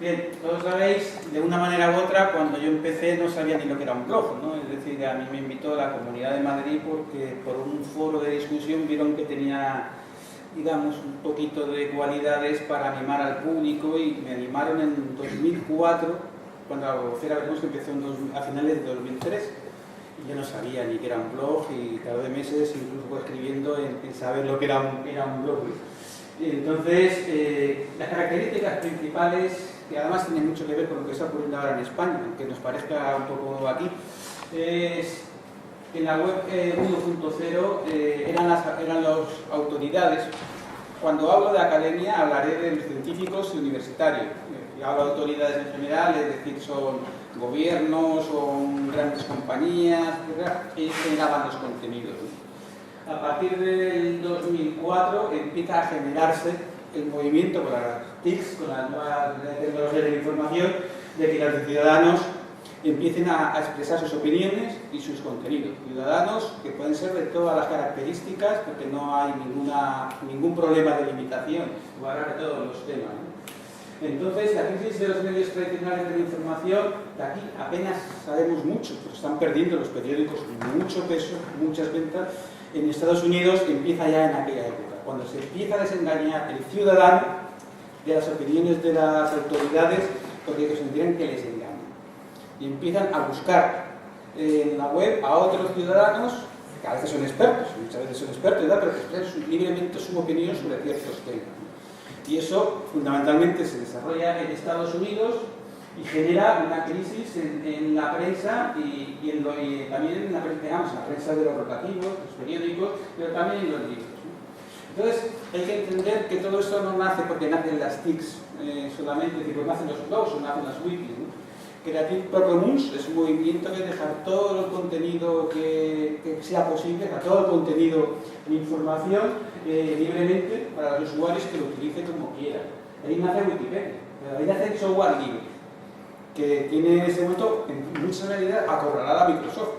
Bien, todos sabéis, de una manera u otra, cuando yo empecé no sabía ni lo que era un blog, ¿no? Es decir, a mí me invitó la Comunidad de Madrid porque por un foro de discusión vieron que tenía, digamos, un poquito de cualidades para animar al público y me animaron en 2004, cuando la vocera vemos que empezó a finales de 2003. Y yo no sabía ni que era un blog y tardé meses incluso escribiendo en saber lo que era un blog. Entonces, las características principales, que además tienen mucho que ver con lo que está ocurriendo ahora en España, aunque nos parezca un poco aquí, es en la web 1.0 eran las autoridades. Cuando hablo de academia hablaré de los científicos y universitarios. Y hablo de autoridades en general, es decir, son gobiernos, son grandes compañías, que generaban los contenidos. A partir del 2004 empieza a generarse el movimiento con las TICs, con las nuevas tecnologías de la información, de que los ciudadanos empiecen a expresar sus opiniones y sus contenidos. Ciudadanos que pueden ser de todas las características, porque no hay ningún problema de limitación, va a hablar de todos los temas, ¿no? Entonces, la crisis de los medios tradicionales de la información, de aquí apenas sabemos mucho, pero están perdiendo los periódicos mucho peso, muchas ventas. En Estados Unidos empieza ya en aquella época, cuando se empieza a desengañar el ciudadano de las opiniones de las autoridades porque consideran que les engañan. Y empiezan a buscar en la web a otros ciudadanos, que a veces son expertos, muchas veces son expertos, ¿verdad? Pero que expresan libremente su opinión sobre ciertos temas. Y eso fundamentalmente se desarrolla en Estados Unidos y genera una crisis en la prensa y también en la prensa de los rotativos, los periódicos, pero también en los libros, ¿no? Entonces hay que entender que todo esto no nace porque nacen las TICs solamente, porque nacen los blogs o nacen las wikis, ¿no? Creative Commons es un movimiento que dejar todo el contenido que sea posible, dejar todo el contenido de información libremente para los usuarios que lo utilicen como quieran. Ahí nace Wikipedia, ahí nace el software libre, que tiene en ese momento, en mucha realidad, acorralada a Microsoft.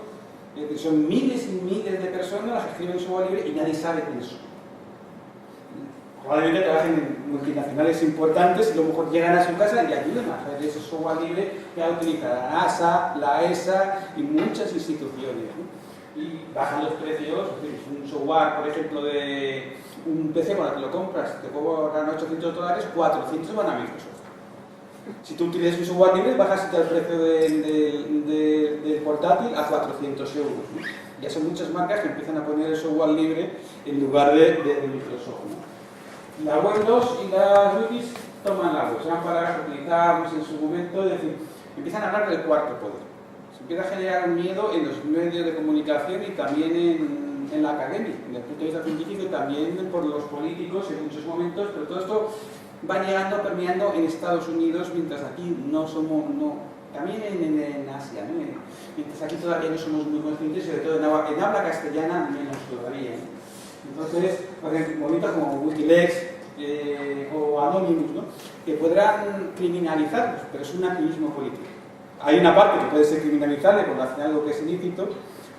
Son miles y miles de personas las que escriben software libre y nadie sabe quiénes son. Probablemente trabajen en multinacionales importantes y a lo mejor llegan a su casa y ayudan a hacer ese software libre que va a utilizar la NASA, la ESA y muchas instituciones, ¿no? Y bajan los precios. Un software, por ejemplo, de un PC con el que lo compras, te cobran $800, 400 van a Microsoft. Si tú utilizas un software libre, bajas el precio del portátil a 400 euros, ¿no? Ya son muchas marcas que empiezan a poner el software libre en lugar de Microsoft, ¿no? La web 2 y las wikis toman la web, se van para utilizarlos en su momento, es decir, empiezan a hablar del cuarto poder. Se empieza a generar un miedo en los medios de comunicación y también en la academia, desde el punto de vista científico y también por los políticos en muchos momentos, pero todo esto va llegando, permeando en Estados Unidos, mientras aquí también en Asia, ¿no? Mientras aquí todavía no somos muy conscientes, sobre todo en habla castellana menos todavía, ¿no? Entonces, por ejemplo, movimientos como Wikileaks o Anonymous, ¿no? Que podrán criminalizarlos, pero es un activismo político. Hay una parte que puede ser criminalizable por hacer algo que es ilícito,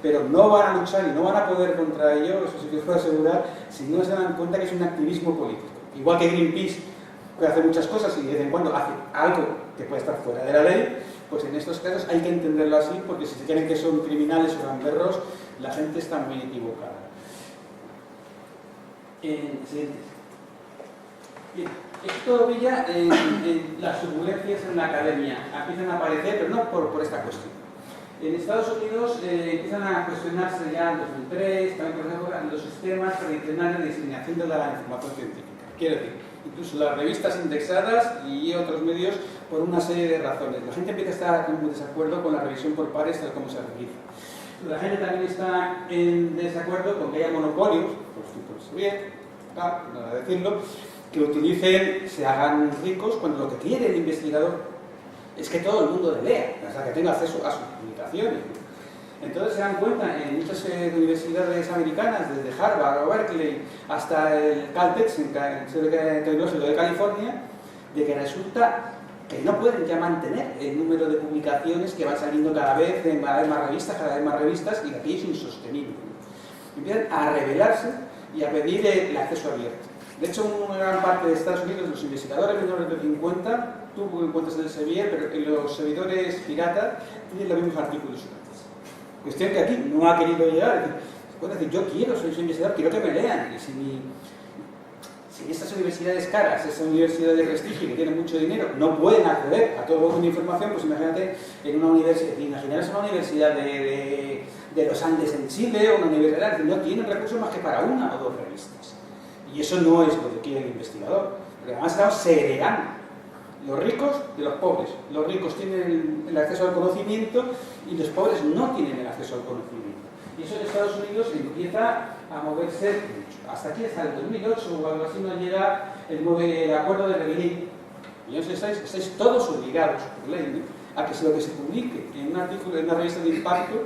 pero no van a luchar y no van a poder contra ello, eso sí que os puedo asegurar, si no se dan cuenta que es un activismo político. Igual que Greenpeace puede hacer muchas cosas y de vez en cuando hace algo que puede estar fuera de la ley, pues en estos casos hay que entenderlo así, porque si se creen que son criminales o gamberros, la gente está muy equivocada. Siguientes. Bien, esto brilla en las turbulencias en la academia. Empiezan a aparecer, pero no por esta cuestión. En Estados Unidos empiezan a cuestionarse ya en 2003, también por ejemplo, los sistemas tradicionales de diseminación de la información científica. Quiero decir, incluso las revistas indexadas y otros medios por una serie de razones. La gente empieza a estar en desacuerdo con la revisión por pares tal como se realiza. La gente también está en desacuerdo con que haya monopolios, por bien, nada decirlo, que utilicen, se hagan ricos cuando lo que quiere el investigador es que todo el mundo le lea, o sea, que tenga acceso a sus publicaciones. Entonces se dan cuenta en muchas universidades americanas, desde Harvard o Berkeley hasta el Caltech, el Tecnológico de California, de que resulta que no pueden ya mantener el número de publicaciones que van saliendo cada vez más revistas, y que aquí es insostenible. Empiezan a rebelarse y a pedir el acceso abierto. De hecho, en una gran parte de Estados Unidos, los investigadores menores de 50 tú encuentras el Sevier, pero en los servidores piratas tienen los mismos artículos gratis. Cuestión que aquí no ha querido llegar. Puede decir, yo quiero, soy investigador, quiero que me lean. Y si estas universidades caras, esas universidades de prestigio que tienen mucho dinero, no pueden acceder a todo el volumen de información, pues imagínate en una universidad, imaginaros una universidad de los Andes en Chile o una universidad que no tienen recursos más que para una o dos revistas. Y eso no es lo que quiere el investigador, porque además estamos segregando los ricos de los pobres. Los ricos tienen el acceso al conocimiento y los pobres no tienen el acceso al conocimiento. Y eso en Estados Unidos empieza a moverse mucho. Hasta aquí, hasta el 2008 o algo así, no llega el acuerdo de Berlín. Y estáis todos obligados por ley, ¿no?, a que lo que se publique en un artículo, en una revista de impacto,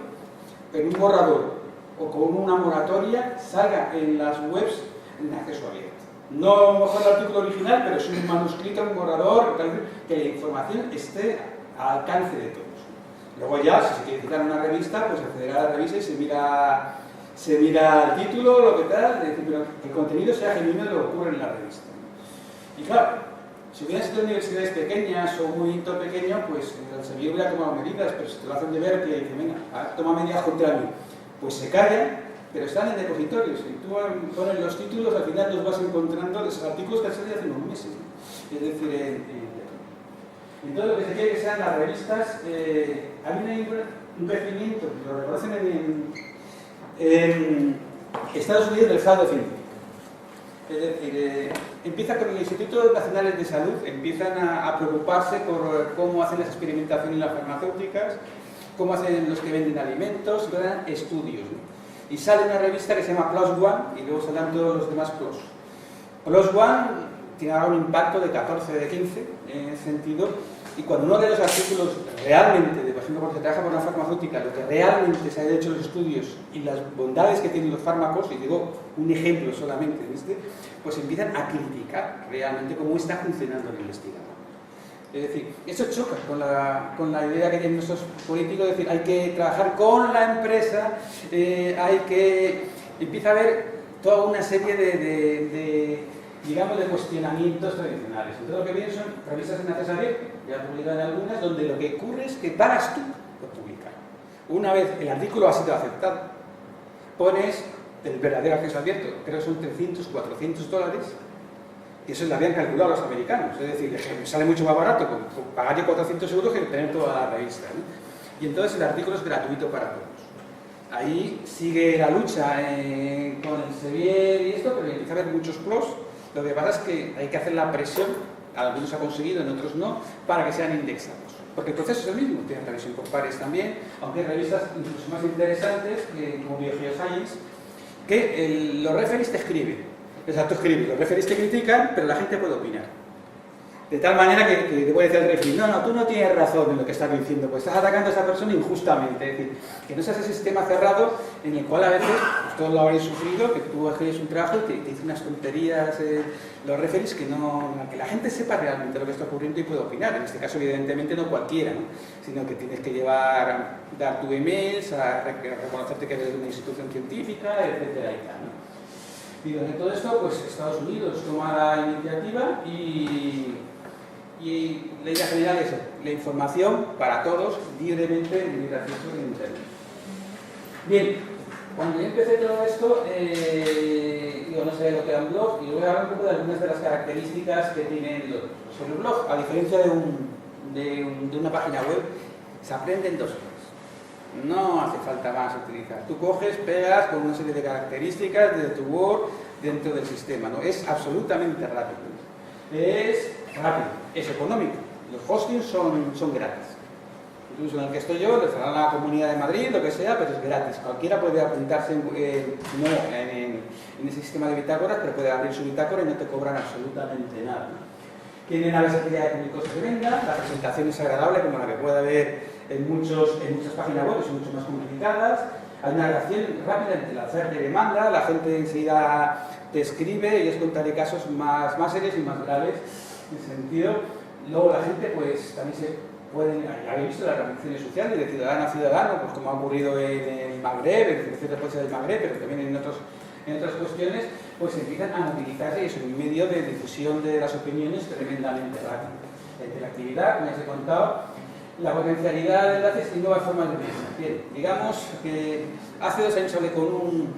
en un borrador o con una moratoria, salga en las webs en acceso abierto. No mejor el artículo original, pero es un manuscrito, un borrador, que la información esté al alcance de todos. Luego ya, si se quiere citar una revista, pues accederá a la revista y se mira el título, lo que tal, pero que el contenido sea genuino de lo que ocurre en la revista. Y claro, si hubieran sido universidades pequeñas o un hito pequeño, pues el Sevier hubiera tomado medidas, pero si te lo hacen de ver, que dicen, venga, toma medidas contra mí. Pues se callan, pero están en depositorios. Y tú pones los títulos, al final los vas encontrando de esos artículos que han salido hace unos meses, ¿no? Es decir, entonces lo que se quiere que sean las revistas, hay un crecimiento, lo reconocen en Estados Unidos del fraude científico. Es decir, empieza con el Instituto Nacional de Salud, empiezan a preocuparse por cómo hacen las experimentaciones las farmacéuticas, cómo hacen los que venden alimentos, y dan estudios, ¿no? Y sale una revista que se llama PLOS ONE y luego salen todos los demás PLOS. PLOS ONE tiene ahora un impacto de 14 de 15 en ese sentido, y cuando uno lee los artículos realmente, por ejemplo, porque se trabaja por una farmacéutica, lo que realmente se han hecho los estudios y las bondades que tienen los fármacos, y digo un ejemplo solamente, ¿viste?, pues empiezan a criticar realmente cómo está funcionando el investigador. Es decir, eso choca con la idea que tienen nuestros políticos, es decir, hay que trabajar con la empresa, empieza a haber toda una serie digamos, de cuestionamientos tradicionales. Entonces lo que vienen son revistas en acceso abierto, ya publican algunas, donde lo que ocurre es que pagas tú por publicar. Una vez el artículo ha sido aceptado, pones el verdadero acceso abierto, creo que son $300, $400, y eso lo habían calculado los americanos. Es decir, me sale mucho más barato con pagar yo 400 euros que tener toda la revista, ¿no? Y entonces el artículo es gratuito para todos. Ahí sigue la lucha con el Sevier y esto, pero empieza a haber muchos PLOS. Lo que pasa es que hay que hacer la presión, algunos ha conseguido, en otros no, para que sean indexados. Porque el proceso es el mismo, tienen revisión por pares también, aunque hay revistas incluso más interesantes, como BioGeoScience, que los referees te escriben. O sea, tú escribes, los referees te critican, pero la gente puede opinar. De tal manera que te puede decir el referee, no, tú no tienes razón en lo que estás diciendo, pues estás atacando a esa persona injustamente. Es decir, que no seas ese sistema cerrado en el cual a veces, pues todos lo habréis sufrido, que tú escribes un trabajo y te dicen unas tonterías los referees que la gente sepa realmente lo que está ocurriendo y pueda opinar. En este caso, evidentemente, no cualquiera, ¿no?, sino que tienes que dar tu emails, a reconocerte que eres de una institución científica, etcétera y tal, ¿no? Y de todo esto, pues Estados Unidos toma la iniciativa y la idea general es la información para todos, libremente, en libre acceso en Internet. Bien, cuando yo empecé todo esto, no sabía lo que era un blog, y voy a hablar un poco de algunas de las características que tienen los blogs. El blog, a diferencia de una página web, se aprende en 2 horas. No hace falta más utilizar. Tú coges, pegas con una serie de características de tu Word dentro del sistema, ¿no? Es absolutamente rápido. Es rápido, es económico. Los hostings son gratis. Incluso en el que estoy yo, les dará la Comunidad de Madrid, lo que sea, pero es gratis. Cualquiera puede apuntarse en ese sistema de bitácoras, pero puede abrir su bitácora y no te cobran absolutamente nada, ¿no? Tiene una versatilidad de públicos que venga, la presentación es agradable, como la que puede haber en muchas páginas web, que son mucho más complicadas. Hay una relación rápida entre la oferta y demanda, la gente enseguida te escribe y os contaré casos más serios y más graves en ese sentido. Luego la gente pues también se pueden, habéis visto las organizaciones sociales de ciudadano a ciudadano, pues como ha ocurrido en el Magreb, en ciertas cosas del Magreb, pero también en otras cuestiones, pues empiezan a utilizarse y es un medio de difusión de las opiniones tremendamente rápido. La interactividad, como ya os he contado, la potencialidad de enlaces y nuevas formas de pensar. Bien, digamos que hace 2 años hablé con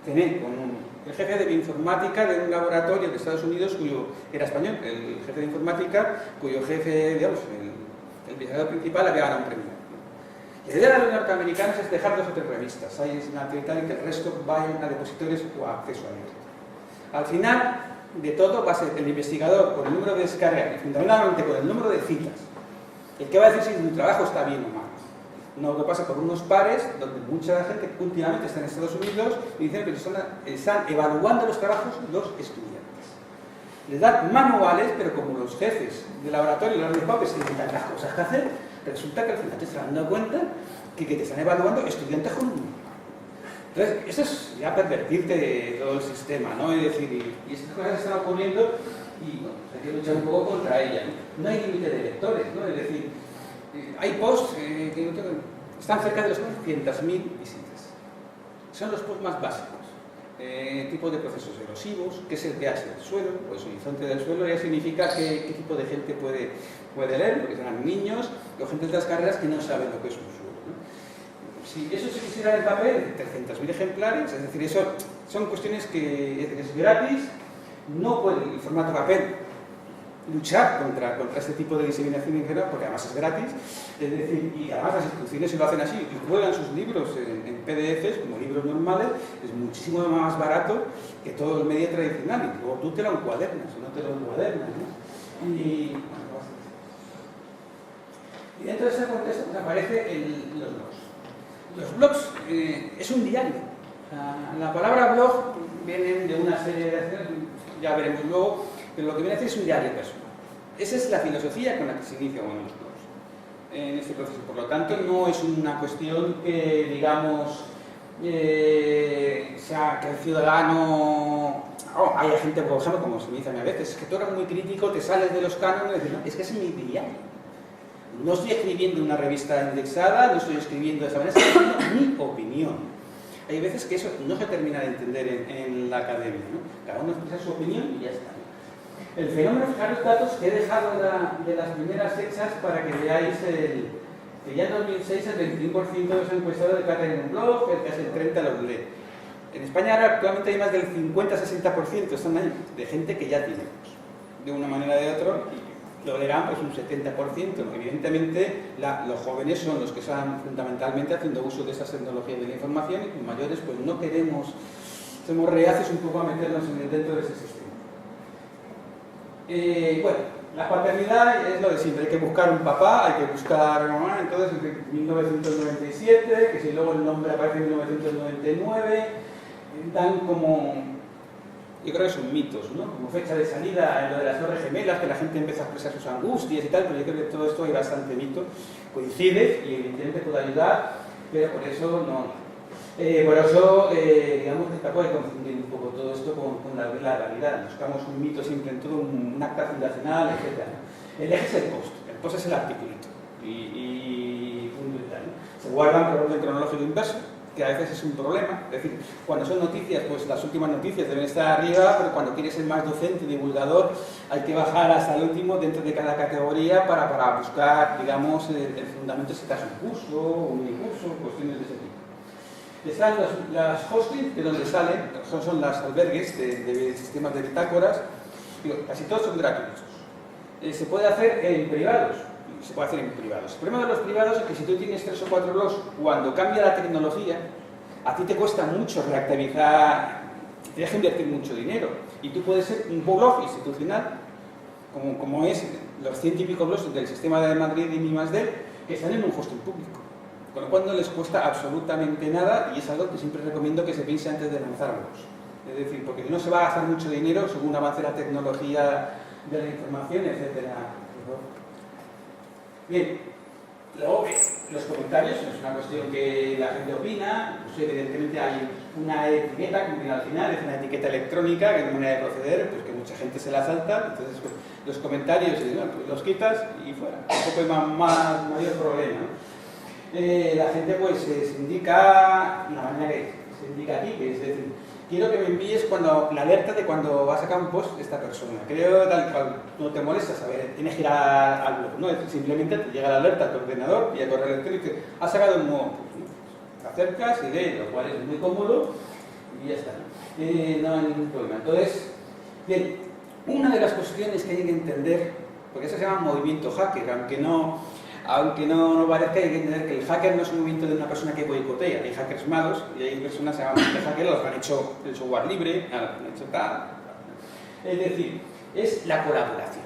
el jefe de bioinformática de un laboratorio de Estados Unidos, era español, el jefe de informática, cuyo jefe, digamos, el investigador principal había ganado un premio. La idea de los norteamericanos es dejar 2 o 3 revistas, hay una actividad en que el resto vayan a depositores o a acceso abierto. Al final de todo va a ser el investigador con el número de descargas y fundamentalmente con el número de citas el que va a decir si tu trabajo está bien o mal. No lo pasa por unos pares donde mucha gente que últimamente está en Estados Unidos y dicen que están evaluando los trabajos los estudiantes. Les dan manuales, pero como los jefes de laboratorio y los papers que tienen las cosas que hacer, resulta que al final te están dando cuenta que te están evaluando estudiantes con un número. Entonces, eso es ya pervertirte de todo el sistema, ¿no? Es decir, y estas cosas están ocurriendo y bueno, hay que luchar un poco contra ellas, ¿no? No hay límite de lectores, ¿no? Es decir, hay posts que están cerca de los 200.000 visitas. Son los posts más básicos. Tipos de procesos erosivos, qué es el pH del suelo, pues horizonte del suelo ya significa qué tipo de gente puede leer, porque serán niños o gente de las carreras que no saben lo que es un suelo, ¿no? Si eso se quisiera en papel, 300.000 ejemplares, es decir, eso son cuestiones que es gratis, no puede el formato papel luchar contra este tipo de diseminación en general, porque además es gratis, es decir, y además las instituciones se lo hacen así, y cuelgan sus libros en PDFs, como libros normales, es muchísimo más barato que todo el medio tradicional, y luego tú te lo encuadernas, o no te lo encuadernas, ¿no? Y dentro de ese contexto aparecen los blogs. Los blogs es un diario. La palabra blog viene de una serie de acciones, ya veremos luego, pero lo que viene a decir es un diario personal. Esa es la filosofía con la que se inicia uno de los blogs en este proceso. Por lo tanto, no es una cuestión que, digamos, sea que el ciudadano... hay gente, por ejemplo, como se me dice a mí a veces, es que tú eres muy crítico, te sales de los cánones y dices, no, es que es mi diario. No estoy escribiendo una revista indexada, no estoy escribiendo de esa manera, estoy escribiendo mi opinión. Hay veces que eso no se termina de entender en la academia, ¿no? Cada uno expresa su opinión y ya está. El fenómeno, fijaros datos que he dejado de las primeras fechas para que veáis que ya en 2006 el 21% de los encuestados declaran en un blog, casi el 30% los lee. En España ahora actualmente hay más del 50-60% están ahí, de gente que ya tiene de una manera o de otra, y lo leerán pues un 70%. Evidentemente los jóvenes son los que están fundamentalmente haciendo uso de esas tecnologías de la información y los mayores pues no queremos, somos reacios un poco a meternos dentro de ese sistema. Bueno, la paternidad es lo de siempre, hay que buscar un papá, hay que buscar una mamá, entonces en 1997, que si luego el nombre aparece en 1999, dan como, yo creo que son mitos, ¿no? Como fecha de salida en lo de las Torres Gemelas, que la gente empieza a expresar sus angustias y tal, pero yo creo que todo esto hay bastante mito, coincide y evidentemente puede ayudar, pero por eso no. Digamos que está puede confundir un poco todo esto con la realidad. Buscamos un mito siempre en todo, un acta fundacional, etc. El eje es el post es el articulito y punto y tal, ¿no? Se guardan por orden cronológico inverso, que a veces es un problema. Es decir, cuando son noticias, pues las últimas noticias deben estar arriba, pero cuando quieres ser más docente, divulgador, hay que bajar hasta el último dentro de cada categoría para buscar, digamos, el fundamento si estás un curso, un minicurso, cuestiones de ese tipo. Están las hostings, de donde salen, son las albergues de sistemas de bitácoras, casi todos son gratuitos. Se puede hacer en privados, El problema de los privados es que si tú tienes 3 o 4 blogs, cuando cambia la tecnología, a ti te cuesta mucho reactivizar, te deja invertir mucho dinero. Y tú puedes ser un blog institucional, como es los 100 y pico blogs del sistema de Madrid y I+D, que están en un hosting público. Con lo cual no les cuesta absolutamente nada y es algo que siempre recomiendo que se piense antes de lanzarlos. Es decir, porque no se va a gastar mucho dinero según avance la tecnología de la información, etc. Bien, luego los comentarios es una cuestión que la gente opina, pues evidentemente hay una etiqueta que viene al final, es una etiqueta electrónica, que es una manera de proceder, pues que mucha gente se la salta, entonces pues, los comentarios pues, los quitas y fuera, tampoco hay mayor problema, ¿no? La gente pues se indica, la manera que se indica aquí, que es decir, quiero que me envíes la alerta de cuando va a sacar un post esta persona. Creo tal cual, no te molestas, a ver, tienes que ir al blog, ¿no? Simplemente te llega la alerta a tu ordenador y al correo electrónico y dice, ha sacado un nuevo post, ¿no? Te acercas y lees, lo cual es muy cómodo y ya está, ¿no? No hay ningún problema. Entonces, bien, una de las cuestiones que hay que entender, porque eso se llama movimiento hacker, aunque no parezca, hay que entender que el hacker no es un movimiento de una persona que boicotea. Hay hackers malos y hay personas que llaman hackers, los que han hecho el software libre, los que han hecho tal. Es decir, es la colaboración,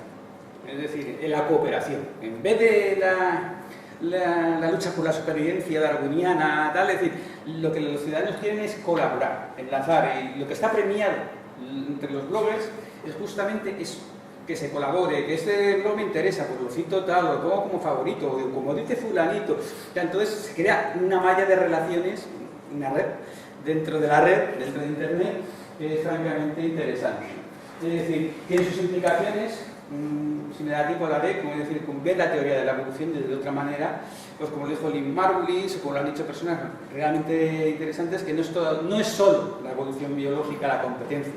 es decir, la cooperación. En vez de la lucha por la supervivencia darwiniana, tal, es decir, lo que los ciudadanos quieren es colaborar, enlazar. Y lo que está premiado entre los bloggers es justamente eso, que se colabore, que este blog me interesa, pues lo cito tal, lo pongo como favorito, o como dice fulanito. Entonces se crea una malla de relaciones, una red, dentro de la red, dentro de Internet, que es francamente interesante. Es decir, tiene sus implicaciones, si me da tiempo hablaré, como decir, con ver la teoría de la evolución desde otra manera, pues como dijo Lynn Margulis, o como lo han dicho personas realmente interesantes, que no es solo la evolución biológica, la competencia,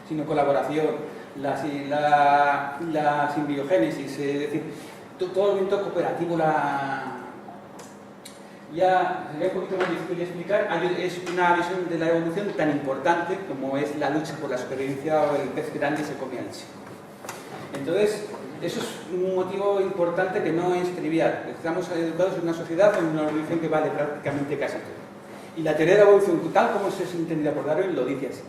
sino colaboración, la simbiogénesis, es decir, todo el movimiento cooperativo, ya sería un poquito más difícil de explicar, es una visión de la evolución tan importante como es la lucha por la supervivencia o el pez grande se come al chico. Entonces, eso es un motivo importante que no es trivial. Estamos educados en una sociedad en una evolución que vale prácticamente casi todo. Y la teoría de la evolución, tal como se es entendida por Darwin, lo dice así.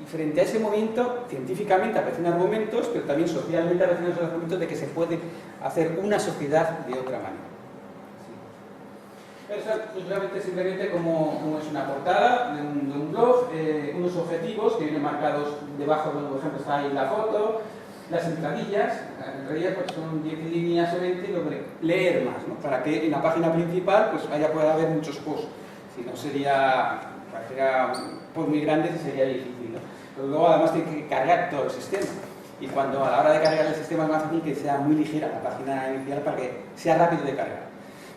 Y frente a ese movimiento, científicamente aparecen argumentos, pero también socialmente aparecen los argumentos de que se puede hacer una sociedad de otra manera. Sí. Eso es simplemente como es una portada de un blog, unos objetivos que vienen marcados debajo, por ejemplo, está ahí la foto, las entradillas pues son 10 líneas o 20, y luego leer más, ¿no? Para que en la página principal pues pueda haber muchos posts. Si no sería pues muy grande y sería difícil, ¿no? Pero luego además tiene que cargar todo el sistema. Y cuando a la hora de cargar el sistema es más fácil que sea muy ligera la página inicial para que sea rápido de cargar.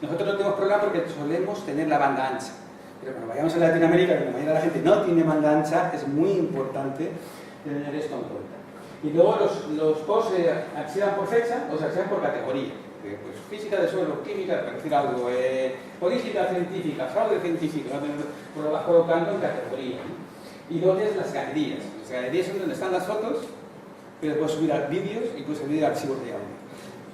Nosotros no tenemos problema porque solemos tener la banda ancha. Pero cuando vayamos a Latinoamérica, que la mayoría de la gente no tiene banda ancha, es muy importante tener esto en cuenta. Y luego los posts se archivan por fecha o se archivan por categoría. Pues física de suelo, química, para decir algo, política científica, fraude científico, pues lo vas colocando en categoría, ¿no? Y luego tienes las galerías. Las galerías son donde están las fotos, pero puedes subir vídeos y puedes subir archivos de audio.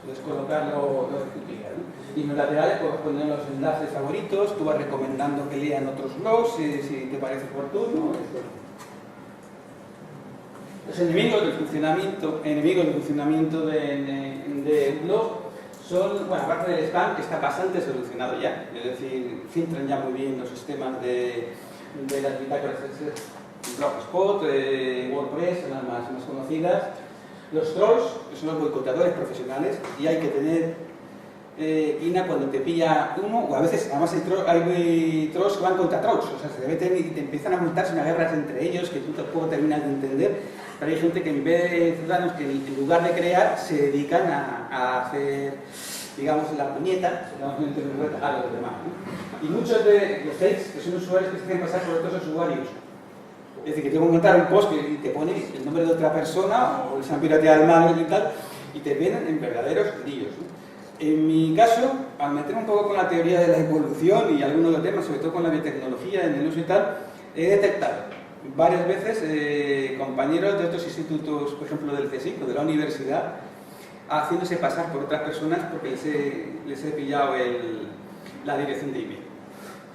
Puedes colocar lo que quieras, ¿no? Y en los laterales puedes poner los enlaces favoritos, tú vas recomendando que lean otros blogs si te parece oportuno, etc. Los enemigos del funcionamiento de un blog son, bueno, aparte del spam, que está bastante solucionado ya, es decir, filtran ya muy bien los sistemas de las bitácoras, Blogspot, WordPress, son las más conocidas. Los trolls, que son los boicoteadores profesionales, y hay que tener INA cuando te pilla uno, o a veces, además hay trolls que van contra trolls, o sea, se meten y te empiezan a montarse unas guerras entre ellos que tú tampoco terminas de entender, pero hay gente que en vez de ciudadanos que en lugar de crear se dedican a hacer, digamos, la puñeta, a los demás, ¿no? Y muchos de los fakes, que son usuarios que se hacen pasar por otros usuarios, es decir, que tengo que montar un post y te pone el nombre de otra persona o se han pirateado el mail y tal, y te ven en verdaderos líos, ¿no? En mi caso, al meter un poco con la teoría de la evolución y algunos de los temas, sobre todo con la biotecnología en el uso y tal, he detectado varias veces compañeros de otros institutos, por ejemplo del CSIC o de la universidad, haciéndose pasar por otras personas porque les he pillado la dirección de email.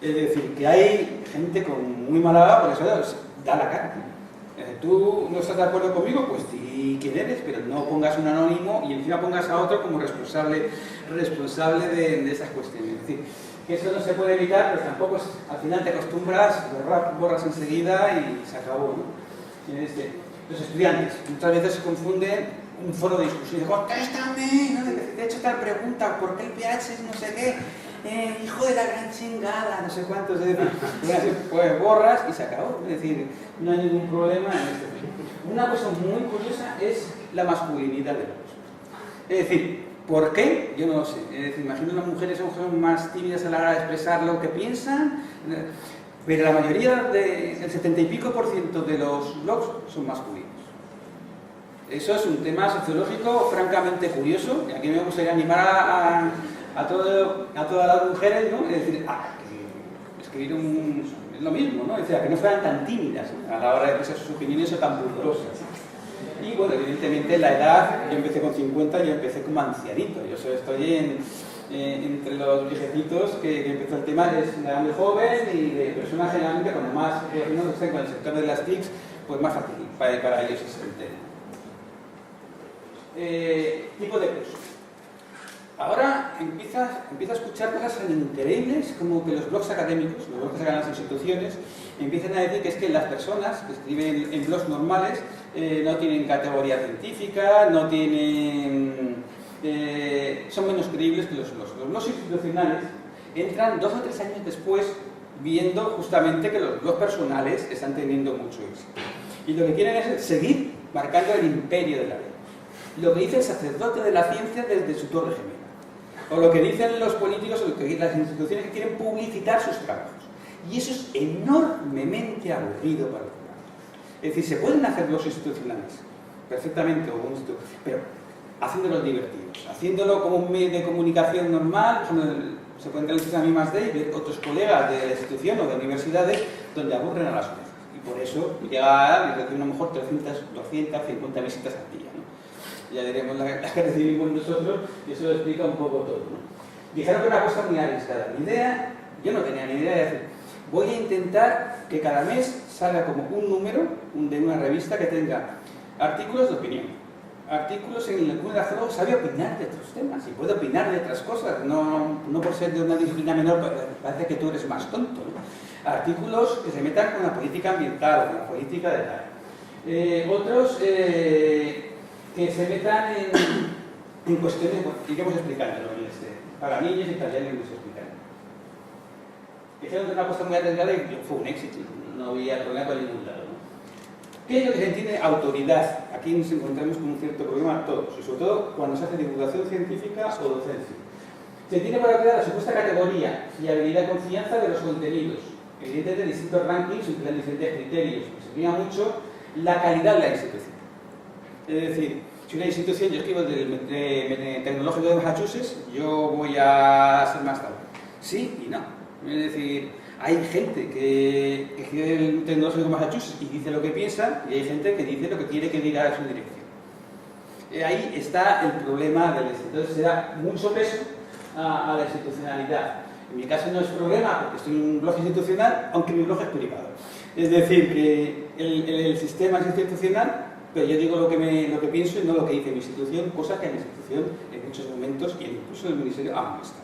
Es decir, que hay gente con muy mala baba, por eso da la cara. Tú no estás de acuerdo conmigo, pues di quién eres, pero no pongas un anónimo y encima pongas a otro como responsable de esas cuestiones. Es decir, que eso no se puede evitar, pero tampoco al final te acostumbras, borras enseguida y se acabó, ¿no? Los estudiantes muchas veces se confunden un foro de discusión, contéstame, ¿no? Te he hecho tal pregunta, ¿por qué el pH es no sé qué? Hijo de la gran chingada, no sé cuántos, es decir, pues borras y se acabó, es decir, no hay ningún problema en este tema. Una cosa muy curiosa es la masculinidad de los. Es decir, ¿por qué? Yo no lo sé. Es decir, imagino que las mujeres son más tímidas a la hora de expresar lo que piensan. Pero la mayoría, el 70 y pico % de los blogs son masculinos. Eso es un tema sociológico francamente curioso, y aquí me gustaría animar a todas las mujeres, ¿no? Es decir, que escribir es lo mismo, ¿no? Es decir, que no fueran tan tímidas, ¿no?, a la hora de expresar sus opiniones o tan pudorosas. Y bueno, evidentemente la edad, yo empecé con 50, yo empecé como ancianito, yo estoy entre los viejecitos que empezó el tema, es una edad muy joven y de personas generalmente con más, no sé, con el sector de las TICs, pues más fácil para ellos es el tema. Tipo de curso. Ahora empieza a escuchar cosas increíbles, como que los blogs académicos, los blogs que sacan las instituciones, empiezan a decir que es que las personas que escriben en blogs normales no tienen categoría científica, no tienen, son menos creíbles que los blogs. Los blogs institucionales entran 2 o 3 años después, viendo justamente que los blogs personales están teniendo mucho éxito. Y lo que quieren es seguir marcando el imperio de la ley. Lo que dice el sacerdote de la ciencia desde su torre gemela. O lo que dicen los políticos o lo que dicen las instituciones que quieren publicitar sus trabajos. Y eso es enormemente aburrido para el ciudadano. Es decir, se pueden hacer blogs institucionales perfectamente, pero haciéndolos divertidos, haciéndolo como un medio de comunicación normal. Se pueden entrar en I+D y ver otros colegas de la institución o de universidades donde aburren a las orejas. Y por eso llega a recibir a lo mejor 300, 250 visitas al día, ¿no? Ya diremos las que recibimos nosotros, y eso lo explica un poco todo, ¿no? Dijeron que una cosa muy arriesgada. Mi idea, yo no tenía ni idea de hacer. Voy a intentar que cada mes salga como un número de una revista que tenga artículos de opinión, artículos en el que un arqueólogo sabe opinar de otros temas y puede opinar de otras cosas, no por ser de una disciplina menor parece que tú eres más tonto, ¿no? Artículos que se metan con la política ambiental, con la política de tal. Otros que se metan en cuestiones, bueno, iremos explicándolo, para niños y tal, ya lo iremos explicando. Dijeron que una cosa muy arriesgada y fue un éxito, no había problema por ningún lado, ¿no? ¿Qué es lo que se entiende autoridad? Aquí nos encontramos con un cierto problema todos, y sobre todo cuando se hace divulgación científica o docencia. Se entiende por autoridad la supuesta categoría, fiabilidad y confianza de los contenidos. Evidentemente, distintos rankings utilizan diferentes criterios. Se mira mucho la calidad de la institución. Es decir, si una institución, yo escribo del Tecnológico de Massachusetts, yo voy a ser más tal. Sí y no. Es decir, hay gente que escribe el Tecnológico de Massachusetts y dice lo que piensa, y hay gente que dice lo que quiere que diga su dirección. Ahí está el problema del instituto. Entonces se da mucho peso a la institucionalidad. En mi caso no es problema porque estoy en un blog institucional, aunque mi blog es privado. Es decir, que el sistema es institucional, pero yo digo lo que pienso y no lo que dice mi institución, cosa que en la institución en muchos momentos y incluso en el ministerio ha molestado.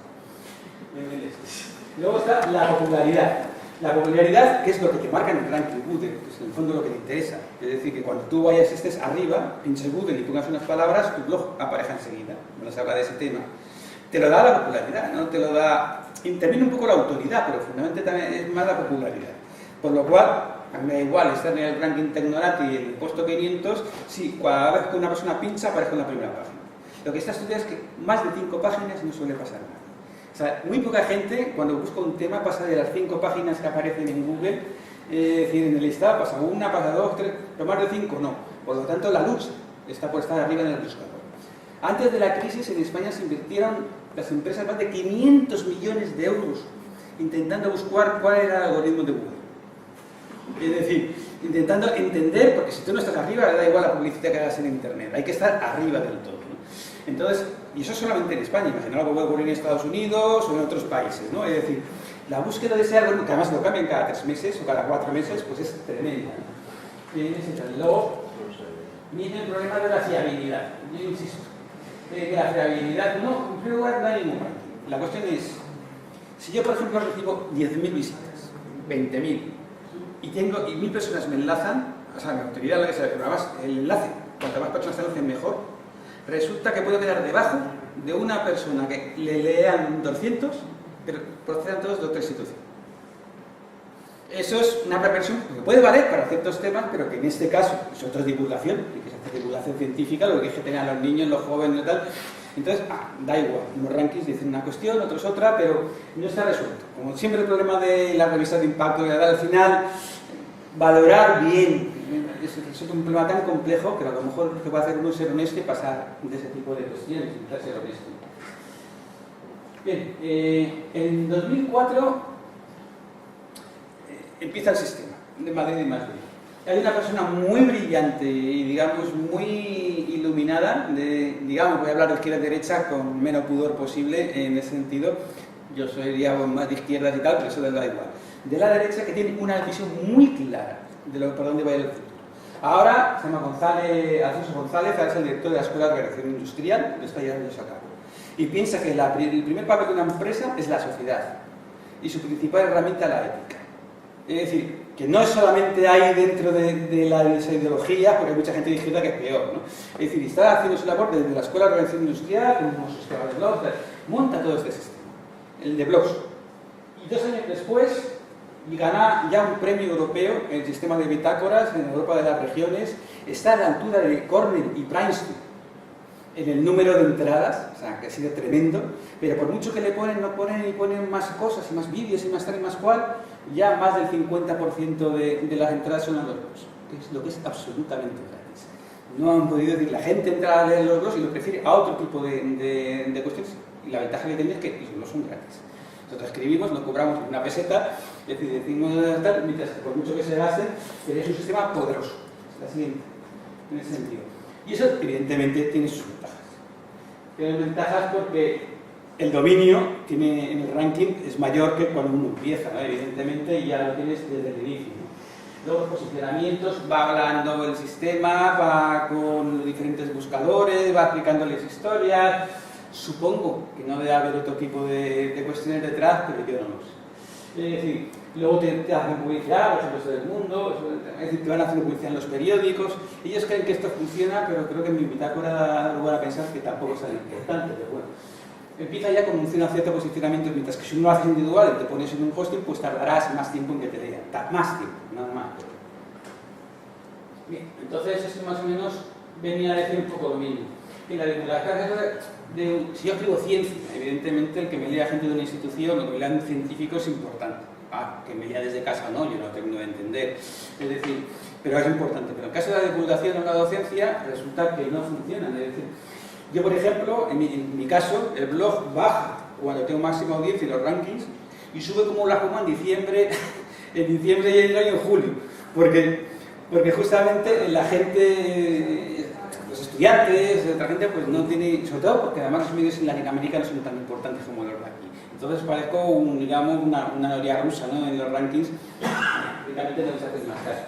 Luego está la popularidad. La popularidad, que es lo que te marca en el ranking Google, que es en el fondo lo que te interesa. Es decir, que cuando tú estés arriba, pinches Google y pongas unas palabras, tu blog apareja enseguida. No se habla de ese tema. Te lo da la popularidad, ¿no? Te lo da... Interviene un poco la autoridad, pero fundamentalmente también es más la popularidad. Por lo cual, a mí me da igual estar en el ranking Tecnorati y en el puesto 500, si cada vez que una persona pincha aparece en la primera página. Lo que está estudiado es que más de 5 páginas no suele pasar nada. O sea, muy poca gente, cuando busca un tema, pasa de las 5 páginas que aparecen en Google, es decir, en el listado, pasa una, pasa 2, 3, pero más de 5 no. Por lo tanto, la lucha está por estar arriba en el buscador. Antes de la crisis, en España se invirtieron las empresas más de 500 millones de euros intentando buscar cuál era el algoritmo de Google. Es decir, intentando entender, porque si tú no estás arriba, le da igual la publicidad que hagas en Internet, hay que estar arriba del todo, ¿no? Entonces, y eso solamente en España, imaginaos lo que puede ocurrir en Estados Unidos o en otros países, ¿no? Es decir, la búsqueda de ese algoritmo, que además lo cambian cada 3 meses o cada 4 meses, pues es tremenda, ¿no? Luego viene el problema de la fiabilidad. Yo insisto, que la fiabilidad, no, en primer lugar no hay ningún ranking. La cuestión es, si yo por ejemplo recibo 10.000 visitas, 20.000, y 1.000 personas me enlazan, o sea, mi autoridad lo que sea, pero además el enlace, cuanto más personas te enlacen mejor, resulta que puedo quedar debajo de una persona que le lean 200, pero procedan todos de otra institución. Eso es una reversión que puede valer para ciertos temas, pero que en este caso, nosotros divulgación, y que se hace divulgación científica, lo que hay que tener a los niños, los jóvenes y tal, Entonces, da igual, los rankings dicen una cuestión, otros otra, pero no está resuelto. Como siempre el problema de la revista de impacto era al final valorar bien, es un problema tan complejo que a lo mejor lo que va a hacer uno es ser honesto y pasar de ese tipo de cuestiones, intentar ser honesto. Bien, en 2004 empieza el sistema de Madrid y Madrid. Hay una persona muy brillante y, digamos, muy iluminada, digamos, voy a hablar de izquierda y derecha con menos pudor posible en ese sentido. Yo soy, digamos, más de izquierdas y tal, pero eso les da igual. De la derecha, que tiene una visión muy clara de por dónde va a ir el futuro. Ahora se llama Alfonso González, ahora es el director de la Escuela de Redacción Industrial, lo está llevando eso a cabo. Y piensa que el primer papel de una empresa es la sociedad y su principal herramienta la ética. Es decir, que no solamente hay dentro de esa ideología, porque hay mucha gente de izquierda que es peor, ¿no? Es decir, está haciendo su labor desde la Escuela de Redacción Industrial, como sistema de blogs, monta todo este sistema, el de blogs. Y 2 años después gana ya un premio europeo en el sistema de bitácoras en Europa de las regiones, está a la altura de Cornell y Princeton en el número de entradas, o sea, que ha sido tremendo, pero por mucho que le ponen, no ponen y ponen más cosas, y más vídeos, y más tal y más cual, ya más del 50% de las entradas son a los blogs, que es lo que es absolutamente gratis. No han podido decir, la gente entra a leer los blogs y lo prefiere a otro tipo de cuestiones, y la ventaja que tiene es que los blogs son gratis. Nosotros escribimos, no cobramos una peseta, es decir, decimos tal, mientras que por mucho que se gasten, es un sistema poderoso. Es la siguiente, en ese sentido. Y eso, evidentemente, tiene sus ventajas. Tiene ventajas porque el dominio en el ranking es mayor que cuando uno empieza, ¿no? Evidentemente, y ya lo tienes desde el inicio, ¿no? Luego, los posicionamientos, va hablando el sistema, va con los diferentes buscadores, va aplicándoles historias. Supongo que no debe haber otro tipo de cuestiones detrás, pero yo no lo sé. Es decir, luego te hacen publicidad, los ejemplos del mundo, es decir, te van haciendo publicidad en los periódicos. Ellos creen que esto funciona, pero creo que en mi bitácora da lugar a pensar que tampoco es tan importante, pero bueno. Empieza ya con un cierto posicionamiento, mientras que si uno lo hace individual y te pones en un hosting, pues tardarás más tiempo en que te lean. Más tiempo, nada más. Bien, entonces eso más o menos venía a decir un poco lo mismo. Y la si yo escribo ciencia, evidentemente el que me lea gente de una institución o que me lea un científico es importante. Que me lea desde casa no, yo no lo termino de entender. Es decir, pero es importante. Pero en el caso de la divulgación o la docencia, resulta que no funciona. Es decir, yo, por ejemplo, en mi caso, el blog baja cuando tengo máxima audiencia y los rankings y sube como la coma en diciembre y en julio. Porque justamente la gente, los estudiantes, otra gente, pues no tiene, sobre todo porque además los medios en Latinoamérica no son tan importantes como los de aquí. Entonces parezco, digamos, una noria rusa, ¿no? En los rankings, prácticamente no les haces más caso.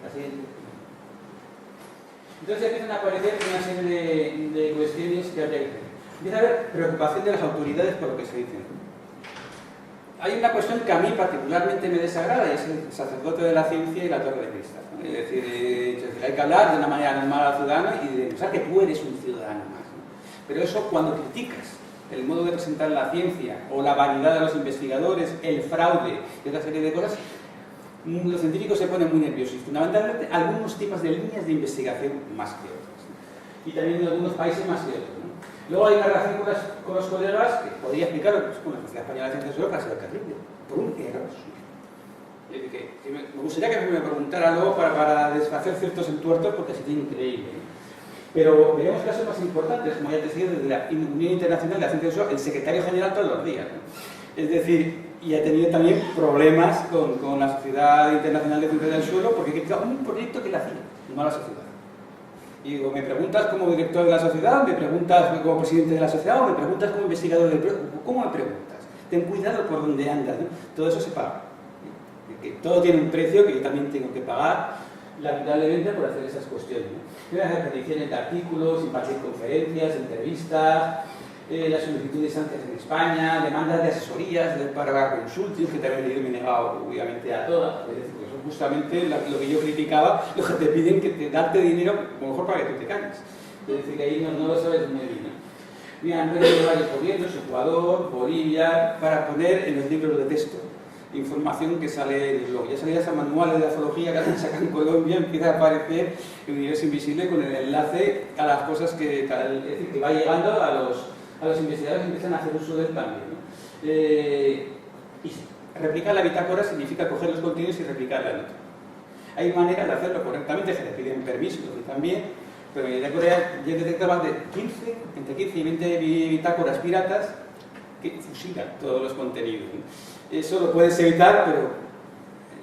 Así. Entonces empiezan a aparecer una serie de cuestiones que habría que hacer. Empieza a haber preocupación de las autoridades por lo que se dice. Hay una cuestión que a mí particularmente me desagrada y es el sacerdote de la ciencia y la torre de cristal, ¿no? Es decir, hay que hablar de una manera normal al ciudadano y de pensar que tú eres un ciudadano más, ¿no? Pero eso cuando criticas el modo de presentar la ciencia o la vanidad de los investigadores, el fraude y otra serie de cosas, los científicos se ponen muy nerviosos y fundamentalmente algunos tipos de líneas de investigación más que otras, ¿no? Y también en algunos países más que otros, ¿no? Luego hay una relación con los colegas que podría explicar lo que es con la Sociedad Española de Ciencias Sociales, ha sido terrible, por un error. Es decir, que me gustaría que me preguntara luego para deshacer ciertos entuertos porque ha sido increíble, ¿no? Pero veremos casos más importantes, como ya te decía, desde la Unión Internacional de la Ciencia Social, el secretario general todos los días, ¿no? Es decir, y ha tenido también problemas con la Sociedad Internacional de Ciencia del Suelo porque criticaba un proyecto que le hacía, no a la sociedad. Y digo, ¿me preguntas como director de la sociedad? ¿Me preguntas como presidente de la sociedad? ¿O me preguntas como investigador del proyecto? ¿Cómo me preguntas? Ten cuidado por donde andas, ¿no? Todo eso se paga. Que todo tiene un precio que yo también tengo que pagar, lamentablemente, por hacer esas cuestiones, ¿no? Voy a hacer peticiones de artículos, impartir conferencias, entrevistas, las solicitudes antes en España, demandas de asesorías para consulting, que también yo me he negado, obviamente, a todas, porque son justamente lo que yo criticaba, lo que te piden que te darte dinero, a lo mejor para que tú te calles. Es decir, que ahí no lo sabes muy bien, ¿no? Mira, han venido varios gobiernos, Ecuador, Bolivia, para poner en los libros de texto información que sale del blog. Ya salían esos manuales de afología que ahora sacan en Colombia, empieza a aparecer el universo invisible con el enlace a las cosas es decir, que va llegando a los investigadores que empiezan a hacer uso del cambio, ¿no? Y replicar la bitácora significa coger los contenidos y replicarla en otro. Hay maneras de hacerlo correctamente, se le piden permisos y también, pero en la Corea ya detectaban entre 15 y 20 bitácoras piratas que fusilan todos los contenidos, ¿no? Eso lo puedes evitar, pero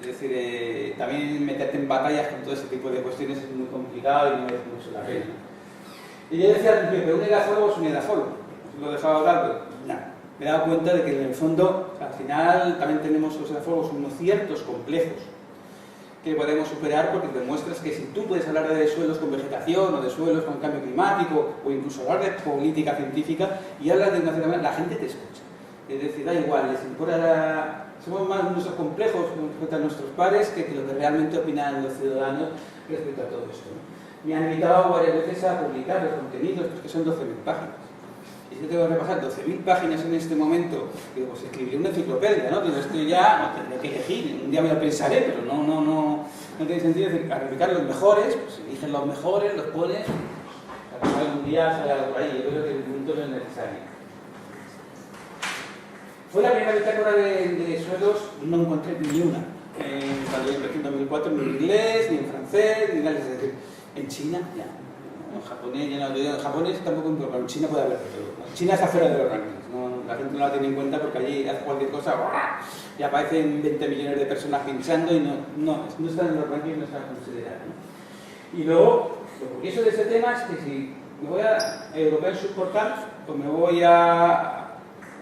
es decir, también meterte en batallas con todo ese tipo de cuestiones es muy complicado y no es mucho la pena. Y yo decía al principio, un edafólogo es un edafólogo, lo dejaba hablar, pero nada. Me he dado cuenta de que en el fondo, al final, también tenemos los edafólogos unos ciertos complejos que podemos superar porque demuestras que si tú puedes hablar de suelos con vegetación o de suelos con cambio climático o incluso hablar de política científica y hablas de una cierta manera, la gente te escucha. Es decir, da igual, les importa, somos más nuestros complejos respecto a nuestros pares que lo que realmente opinan los ciudadanos respecto a todo esto, ¿no? Me han invitado varias veces a publicar los contenidos, pues que son 12.000 páginas. Y si tengo que repasar 12.000 páginas en este momento, digo, pues escribiré una enciclopedia, ¿no? Digo, esto ya no tendré que elegir, un día me lo pensaré, pero no tiene sentido decir, a replicar los mejores, pues eligen los mejores, los pones, algún día sale algo por ahí, yo creo que el punto no es necesario. Fue la primera bitácora de suelos, no encontré ni una. Cuando yo empecé en 2004, ni en inglés, ni en francés, ni nada, es decir, en China, ya. En japonés, ya no, en japonés tampoco, pero en China puede haber de todo. China está fuera de los rankings, ¿no? La gente no la tiene en cuenta porque allí hace cualquier cosa y aparecen 20 millones de personas pinchando y no están en los rankings, no están considerados, ¿no? Y luego, lo curioso de ese tema es que si me voy a European Subportal o me voy a,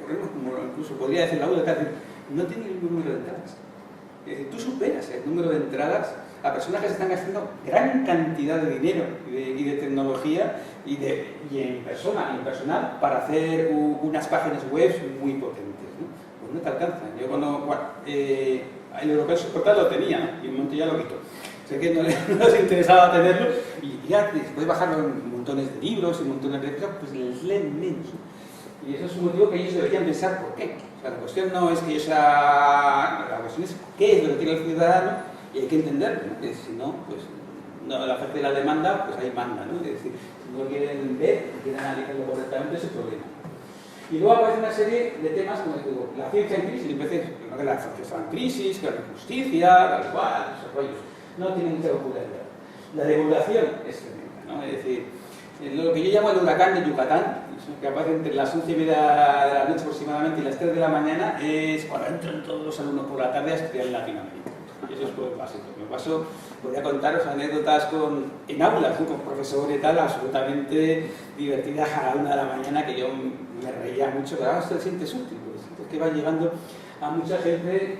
como incluso podría decir la UDK, no tiene el número de entradas. Es decir, tú superas el número de entradas a personas que se están gastando gran cantidad de dinero y de tecnología y en personal para hacer unas páginas web muy potentes, ¿no? Pues no te alcanzan. Yo el Europeo Subportal lo tenía y un momento ya lo quitó. Sé que no les interesaba tenerlo y ya después bajaron montones de libros y montones de cosas, pues les leen menos. Y eso es un motivo que ellos deberían pensar por qué. O sea, la cuestión no es que la cuestión es qué es lo que quiere el ciudadano y hay que entenderlo, ¿no? Que si no, pues no, la oferta y la demanda, pues ahí manda, ¿no? Es decir, si no lo quieren ver, quieren analizarlo correctamente, ese es el problema. Y luego aparece una serie de temas, como les digo, la ciencia en crisis, y empecé, que la ciencia está en crisis, que la injusticia, tal cual, esos rollos. No tiene mucha popularidad. La divulgación es tremenda, ¿no? Es decir, lo que yo llamo el huracán de Yucatán, que aparece entre las 11:30 de la noche aproximadamente y las 3 de la mañana, es cuando entran todos los alumnos por la tarde a estudiar en Latinoamérica. Y eso es lo básico. Me paso, podría contaros anécdotas en aulas, ¿no? Con profesores y tal, absolutamente divertidas a la 1 de la mañana, que yo me reía mucho, pero ahora te sientes útil, sientes que va llegando a mucha gente,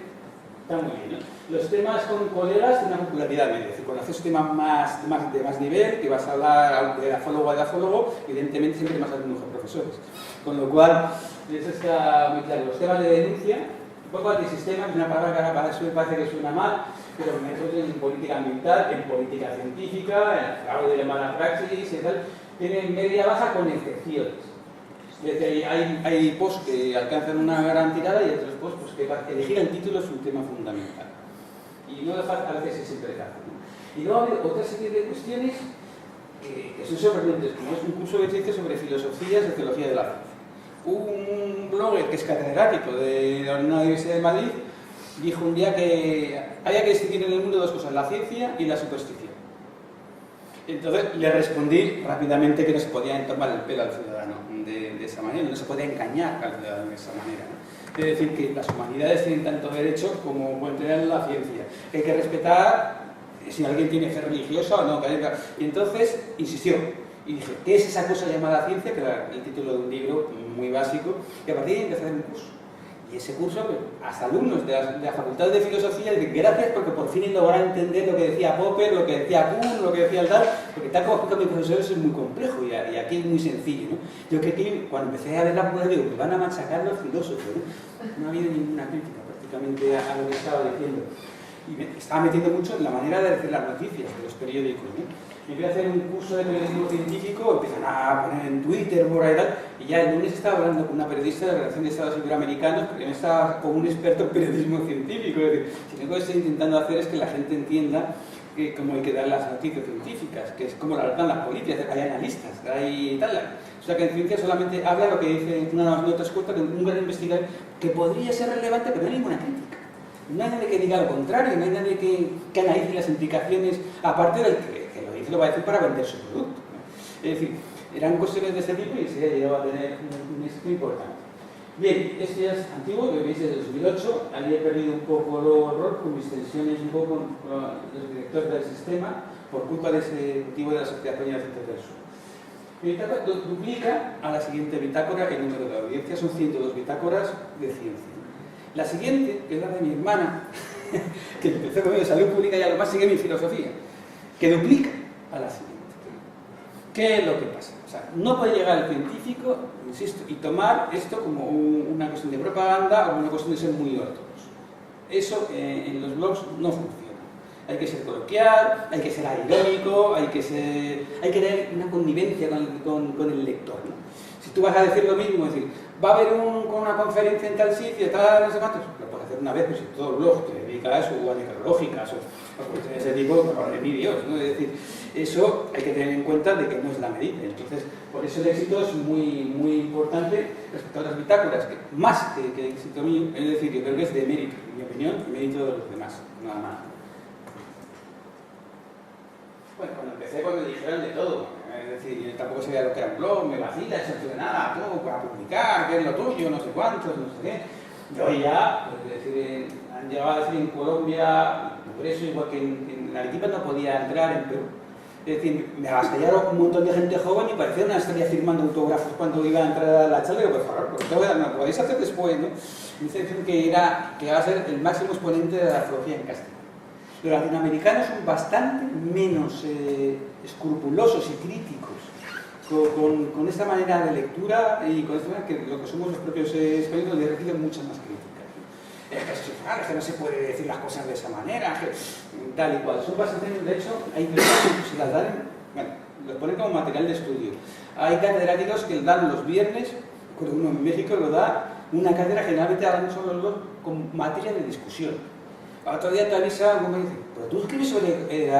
está muy bien, ¿no? Los temas con colegas tienen una popularidad media, es decir, cuando haces temas de más nivel, que vas a hablar de edafólogo a edafólogo, evidentemente siempre más alumnos que profesores. Con lo cual, eso está muy claro. Los temas de denuncia, un poco antisistema, es una palabra que ahora para eso me parece que suena mal, pero nosotros en política ambiental, en política científica, en el fraude de mala praxis y tal, tienen media baja con excepciones. Es decir, hay posts que alcanzan una gran tirada y otros posts pues, que elegir el título es un tema fundamental. Y no dejar a veces ese precazo, ¿no? Y luego hay otra serie de cuestiones que son sorprendentes, como es un curso que se hizo sobre filosofías de teología de la ciencia. Un blogger que es catedrático de la Universidad de Madrid dijo un día que había que distinguir en el mundo dos cosas, la ciencia y la superstición. Entonces le respondí rápidamente que no se podía tomar el pelo al ciudadano de esa manera, no se podía engañar al ciudadano de esa manera, ¿no? Es decir, que las humanidades tienen tanto derechos como pueden tener la ciencia, que hay que respetar si alguien tiene fe religiosa o no. Y entonces insistió y dije, ¿qué es esa cosa llamada ciencia? Que era el título de un libro muy básico, y a partir de ahí empecé a hacer un curso. Y ese curso, hasta alumnos de la Facultad de Filosofía, dicen gracias porque por fin lograron entender lo que decía Popper, lo que decía Kuhn, lo que decía el tal, porque tal como explican mis profesores es muy complejo y aquí es muy sencillo, ¿no? Yo creo que cuando empecé a ver la prueba digo, que van a machacar los filósofos, ¿no? No ha habido ninguna crítica prácticamente a lo que estaba diciendo. y me estaba metiendo mucho en la manera de hacer las noticias de los periódicos, ¿no? Me fui a hacer un curso de periodismo científico, empiezan a poner en Twitter, por ahí tal, y ya el lunes estaba hablando con una periodista de la Relación de Estados Iberoamericanos, porque no estaba como un experto en periodismo científico. Es decir, si lo que estoy intentando hacer es que la gente entienda cómo hay que dar las noticias científicas, que es como las dan las políticas, hay analistas, hay tal. O sea que en ciencia solamente habla lo que dice una nota escueta de un gran investigador que podría ser relevante, pero no hay ninguna crítica. No hay nadie que diga lo contrario, no hay nadie que analice las implicaciones, aparte del que lo dice, lo va a decir para vender su producto, ¿no? Es decir, eran cuestiones de este tipo y se ha llegado a tener un éxito importante. Bien, este ya es antiguo, lo veis desde 2008, ahí he perdido un poco el rol con mis tensiones un poco con los directores del sistema por culpa de ese motivo de la Sociedad Española de Ciencias del Sur. Mi bitácora duplica a la siguiente bitácora el número de audiencia, son 102 bitácoras de ciencia. La siguiente, que es la de mi hermana, que empezó conmigo, salud pública y a lo más sigue mi filosofía, que duplica a la siguiente. ¿Qué es lo que pasa? O sea, no puede llegar el científico, insisto, y tomar esto como una cuestión de propaganda o una cuestión de ser muy ortodoxo. Eso en los blogs no funciona. Hay que ser coloquial, hay que ser irónico, hay que tener una connivencia con el lector, ¿no? Si tú vas a decir lo mismo, es decir, va a haber una conferencia en tal sitio, tal, no sé cuántos, lo puedes hacer una vez, pero si todo el blog te dedica a eso, o a meteorológicas, o cuestiones de ese tipo, pues de Dios, ¿no? Es decir, eso hay que tener en cuenta de que no es la medida. Entonces, por eso el éxito es muy, muy importante respecto a las bitácoras, que más que el éxito mío, es decir, yo creo que es de mérito, en mi opinión, y mérito de los demás, nada más. Bueno, cuando empecé, me dijeron de todo. Es decir, yo tampoco sabía lo que era un blog, me vacila, eso no de nada, todo para publicar, que es lo tuyo, no sé cuántos, no sé qué. Yo ya, pues, decir, han llegado a decir en Colombia, por eso, igual que en Arequipa no podía entrar en Perú. Es decir, me avasallaron un montón de gente joven y parecía una estrella firmando autógrafos cuando iba a entrar a la charla. Y digo, por favor, pero no podéis hacer después, ¿no? Me dice que iba a ser el máximo exponente de la arqueología en castellano. Los latinoamericanos son bastante menos escrupulosos y críticos con esta manera de lectura y con esta manera que lo que somos los propios españoles les reciben muchas más críticas, ¿no? Es que no se puede decir las cosas de esa manera, que, tal y cual. Son bastante, de hecho, hay personas que se las dan, bueno, los ponen como material de estudio. Hay catedráticos que dan los viernes, uno en México lo da, una cátedra generalmente hablando sobre los dos con materia de discusión. Otro día te avisa, como me dice, ¿pero tú escribes sobre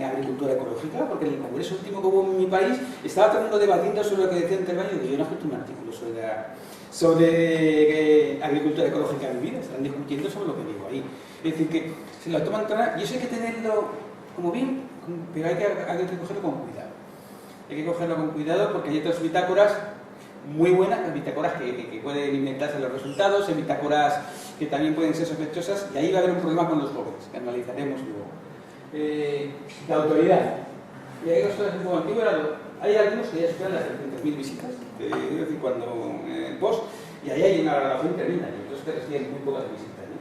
agricultura ecológica? Porque en el congreso último que hubo en mi país estaba todo el mundo debatiendo sobre lo que decía Interbaño y yo no he escrito un artículo sobre agricultura ecológica en mi vida, están discutiendo sobre lo que digo ahí. Es decir, que se lo toman y eso hay que tenerlo como bien, pero hay que cogerlo con cuidado. Hay que cogerlo con cuidado porque hay otras bitácoras muy buenas, bitácoras que pueden inventarse los resultados, hay bitácoras que también pueden ser sospechosas, y ahí va a haber un problema con los jóvenes, que analizaremos luego. La autoridad. Y hay cosas un poco antiguas, hay algunos que ya superan las 300.000 visitas, es decir, cuando el post, y ahí hay una relación tremenda, y otros que reciben muy pocas visitas, ¿no?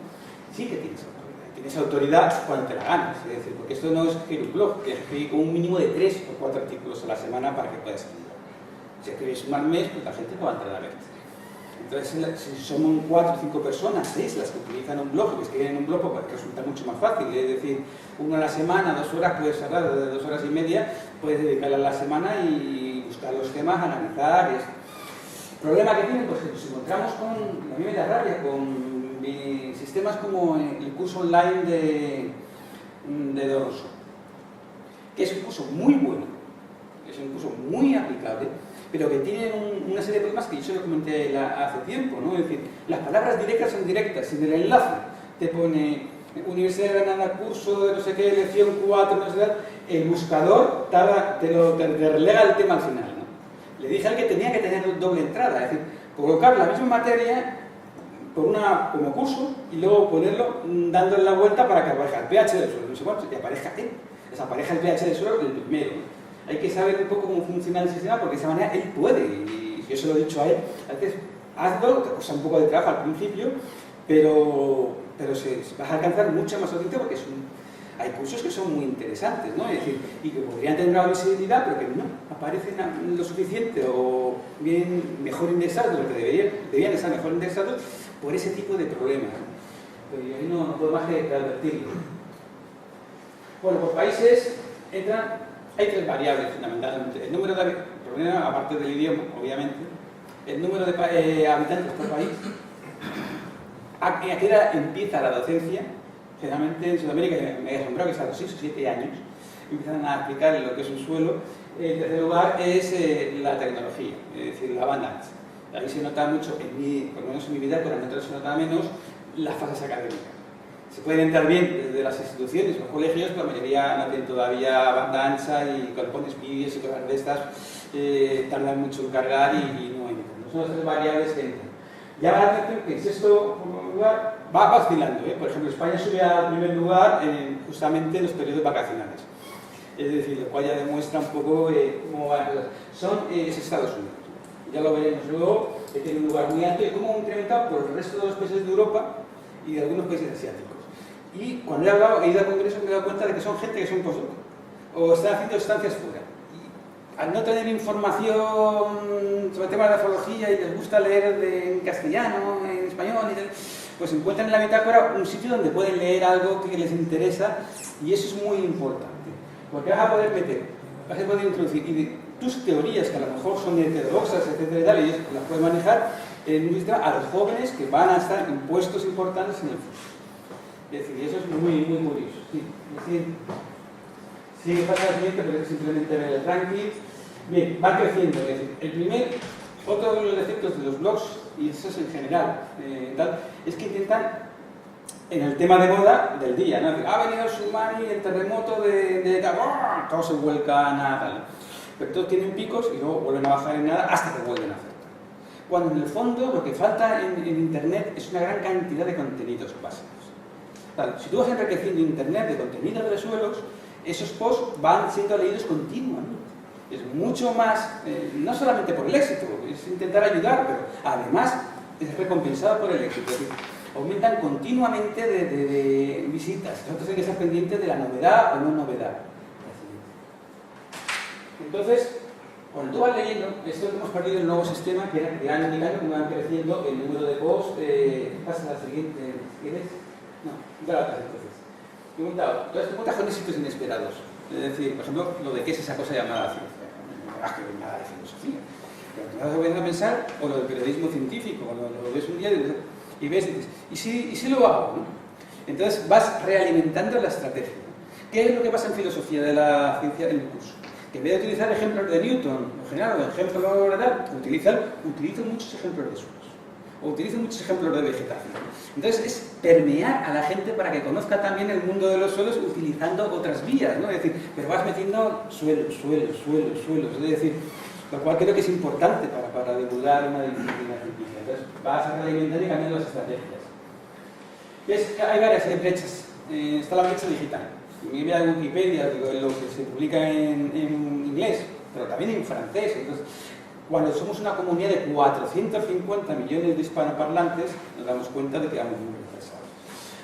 Sí que tienes autoridad cuando te la ganas, es decir, porque esto no es escribir un blog, que escribir con un mínimo de 3 o 4 artículos a la semana para que puedas salir. Si escribes un al mes, pues la gente no va a entrar a verte. Entonces, si somos 4 o 5 personas, 6 las que utilizan un blog, que escriben un blog, pues resulta mucho más fácil. Es decir, uno a la semana, 2 horas, puedes hablar de 2 horas y media, puedes dedicarle a la semana y buscar los temas, analizar. Y esto. El problema que tiene, pues que nos encontramos con, a mí me da rabia, con sistemas como el curso online de Donoso, que es un curso muy bueno, es un curso muy aplicable, pero que tienen una serie de problemas que yo se lo comenté hace tiempo, ¿no? Es decir, las palabras directas son directas, en el enlace te pone Universidad de Granada, curso de no sé qué, lección 4, no sé qué, el buscador te relega el tema al final, ¿no? Le dije al que tenía que tener doble entrada, es decir, colocar la misma materia como curso y luego ponerlo dándole la vuelta para que aparezca el pH del suelo, no sé cuánto, y aparezca el pH del suelo el primero, ¿no? Hay que saber un poco cómo funciona el sistema porque de esa manera él puede, y yo se lo he dicho a él, a veces hazlo, te cuesta un poco de trabajo al principio, pero vas a alcanzar mucha más audiencia porque hay cursos que son muy interesantes, ¿no? Es decir, y que podrían tener una visibilidad, pero que no aparecen lo suficiente o bien mejor indexados de lo que debían estar mejor indexados por ese tipo de problemas, ¿no? pero yo no puedo más que advertirlo. Bueno, por países hay tres variables fundamentalmente. El número de, aparte del idioma, obviamente, el número de habitantes por país. ¿A qué edad empieza la docencia? Generalmente en Sudamérica, me he asombrado que es a los 6 o 7 años, empiezan a explicar lo que es un suelo. En tercer lugar es la tecnología, es decir, la banda ancha. Ahí se nota mucho, por lo menos en mi vida, pero en otros se nota menos, las fases académicas. Se pueden entrar bien desde las instituciones, los colegios, pero la mayoría no tienen todavía banda ancha y cuando pones vídeos y cosas de estas, tardan mucho en cargar y no entran. Son las tres variables que entran. Llama la atención que si esto va vacilando, Por ejemplo, España sube al primer lugar justamente en los periodos vacacionales. Es decir, lo cual ya demuestra un poco cómo van las cosas. Es Estados Unidos. Ya lo veremos luego, que tiene un lugar muy alto y cómo incrementado por el resto de los países de Europa y de algunos países asiáticos. Y cuando he ido al congreso me he dado cuenta de que son gente que son postdoc o están haciendo estancias fuera. Y al no tener información sobre temas de grafología y les gusta leer en castellano, en español, pues encuentran en la bitácora un sitio donde pueden leer algo que les interesa y eso es muy importante. Porque vas a poder introducir tus teorías, que a lo mejor son heterodoxas, etcétera y tal, y las puedes manejar en un sistema a los jóvenes que van a estar en puestos importantes en el futuro. Es decir, eso es muy curioso. Sí, pasa al siguiente, pero es simplemente ver el ranking. Bien, va creciendo. Es decir, otro de los defectos de los blogs, y eso es en general, es que intentan, en el tema de moda del día, ¿no? Ha venido el tsunami, el terremoto de todos se vuelcan a tal. Pero todos tienen picos y luego vuelven a bajar en nada hasta que vuelven a hacer. Cuando en el fondo lo que falta en Internet es una gran cantidad de contenidos básicos. Si tú vas enriqueciendo Internet de contenidos de suelos, esos posts van siendo leídos continuamente. Es mucho más, no solamente por el éxito, es intentar ayudar, pero además es recompensado por el éxito. Es decir, aumentan continuamente de visitas. Entonces hay que estar pendiente de la novedad o no novedad. Entonces, cuando tú vas leyendo, esto hemos perdido el nuevo sistema que era que año en año van creciendo el número de posts. Pasa a la siguiente, ¿quieres? No, claro, entonces. Preguntado, todas estas preguntas son éxitos inesperados. Es decir, por ejemplo, lo de qué es esa cosa llamada ciencia. Que no hay nada de filosofía. Pero te vas a volver a pensar, o lo del periodismo científico, cuando lo ves un día y ves, ¿y si lo hago? ¿No? Entonces vas realimentando la estrategia. ¿Qué es lo que pasa en filosofía de la ciencia en el curso? Que en vez de utilizar ejemplos de Newton, o general, o ejemplos de tal, utilizan muchos ejemplos de suelos. O utilizan muchos ejemplos de vegetación. Entonces es permear a la gente para que conozca también el mundo de los suelos utilizando otras vías, ¿no? Es decir, pero vas metiendo suelos. Es decir, lo cual creo que es importante para divulgar una disciplina científica. Entonces vas a realimentar y cambiando las estrategias. Hay varias brechas. Está la brecha digital. Me voy a Wikipedia, digo, lo que se publica en inglés, pero también en francés. Entonces, cuando somos una comunidad de 450 millones de hispanoparlantes, nos damos cuenta de que vamos muy retrasados.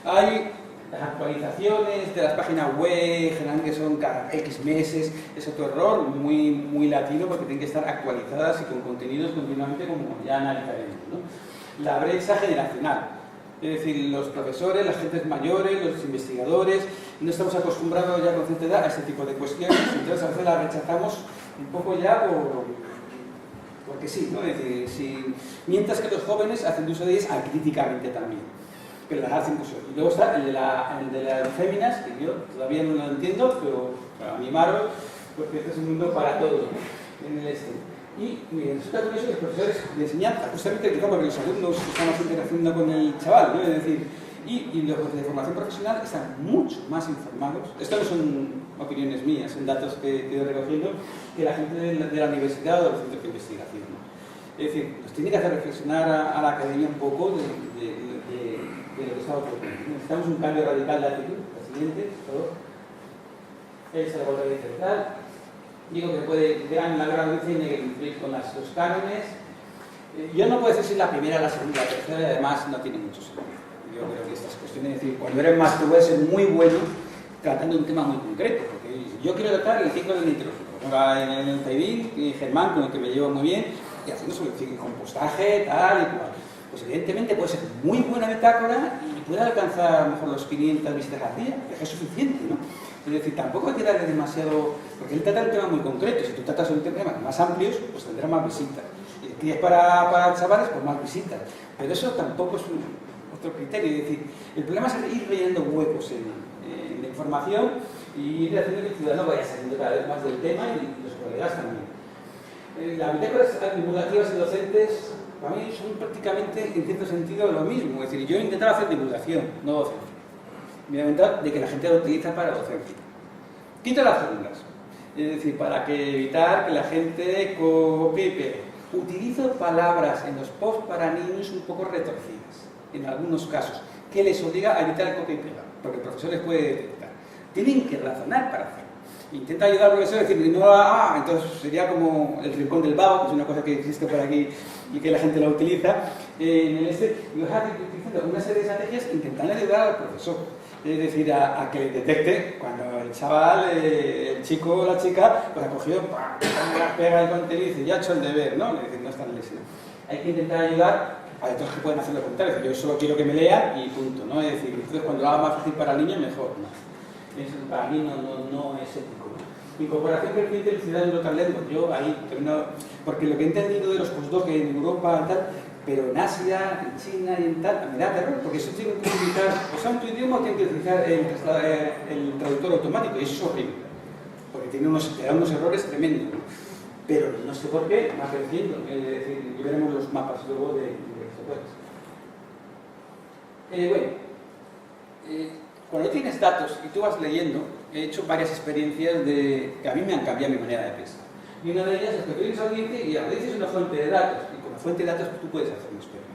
Hay las actualizaciones de las páginas web, generalmente son cada X meses, es otro error muy latino porque tienen que estar actualizadas y con contenidos continuamente como ya analizaremos, ¿no? La brecha generacional, es decir, los profesores, las gentes mayores, los investigadores, no estamos acostumbrados ya con cierta edad a este tipo de cuestiones, entonces a veces las rechazamos un poco ya porque sí, ¿no? Es decir, mientras que los jóvenes hacen uso de ellas acríticamente también, pero las hacen uso. Y luego está el de las féminas, que yo todavía no lo entiendo, pero para animaros, porque este es un mundo para todos, ¿no? En el este. Y resulta curioso que los profesores de enseñanza, justamente porque los alumnos están más interaccionando con el chaval, ¿no? Es decir, y los de formación profesional están mucho más informados. Esto no son opiniones mías, son datos que he ido recogiendo, que la gente de la universidad o de los centros de investigación, ¿no? Es decir, nos tiene que hacer reflexionar a la academia un poco de lo que está ocurriendo. Necesitamos un cambio radical de actitud. La siguiente, por favor. Esa es la otra central. Digo que la gran audiencia tiene que cumplir con los cánones. Yo no puedo decir si es la primera, la segunda, la tercera, y además no tiene mucho sentido. Yo creo que estas cuestiones, es decir, cuando eres más, tú puedes ser muy bueno tratando un tema muy concreto, porque yo quiero tratar el ciclo del nitrógeno. En el Taibín, Germán, con el que me llevo muy bien, y haciendo sobre el compostaje, tal y cual. pues evidentemente puede ser muy buena metáfora y puede alcanzar a lo mejor los 500 visitas al día, que es suficiente, ¿no? Es decir, tampoco hay que darle demasiado, porque él trata un tema muy concreto. Si tú tratas un tema más amplios, pues tendrá más visitas. Y si es para chavales, pues más visitas. Pero eso tampoco es otro criterio. Es decir, el problema es ir rellenando huecos en la información y ir haciendo que el ciudadano vaya saliendo cada vez más del tema y los colegas también. Las metáforas divulgativas y docentes, para mí, son prácticamente, en cierto sentido, lo mismo. Es decir, yo he intentado hacer divulgación, no docencia. Me he inventado de que la gente lo utiliza para docencia. Quito las fórmulas. Es decir, para evitar que la gente copie y pegue. Utilizo palabras en los posts para niños un poco retorcidas, en algunos casos, que les obliga a evitar el copia y pega, porque el profesor les puede detectar. Tienen que razonar para hacerlo. Intenta ayudar al profesor a decir, no, entonces sería como el rincón del vago, que es una cosa que existe por aquí y que la gente la utiliza. En el yo utilizando una serie de estrategias intentando ayudar al profesor. Es decir, a que detecte cuando el chaval, el chico o la chica, pues ha cogido, pega el contenido y dice, ya he hecho el deber, ¿no? Es decir, no está en el éxito. Hay que intentar ayudar a otros que pueden hacer lo contrario. Yo solo quiero que me lean y punto, ¿no? Es decir, entonces cuando lo haga más fácil para el niño, mejor, ¿no? Eso para mí no es ético. Incorporación creciente de ciudades en otras lenguas. Yo ahí, porque lo que he entendido de los postdocs en Europa y tal, pero en Asia, en China y en tal, me da terror, porque eso tiene que utilizar, o sea, en tu idioma tiene que utilizar el traductor automático, y eso es horrible, porque te da unos errores tremendos, ¿no? Pero no sé por qué, va creciendo, es decir, ya veremos los mapas luego de cuando tienes datos y tú vas leyendo, he hecho varias experiencias que a mí me han cambiado mi manera de pensar. Y una de ellas es que tú tienes audiencia y la audiencia es una fuente de datos. Y con la fuente de datos tú puedes hacer un experimento.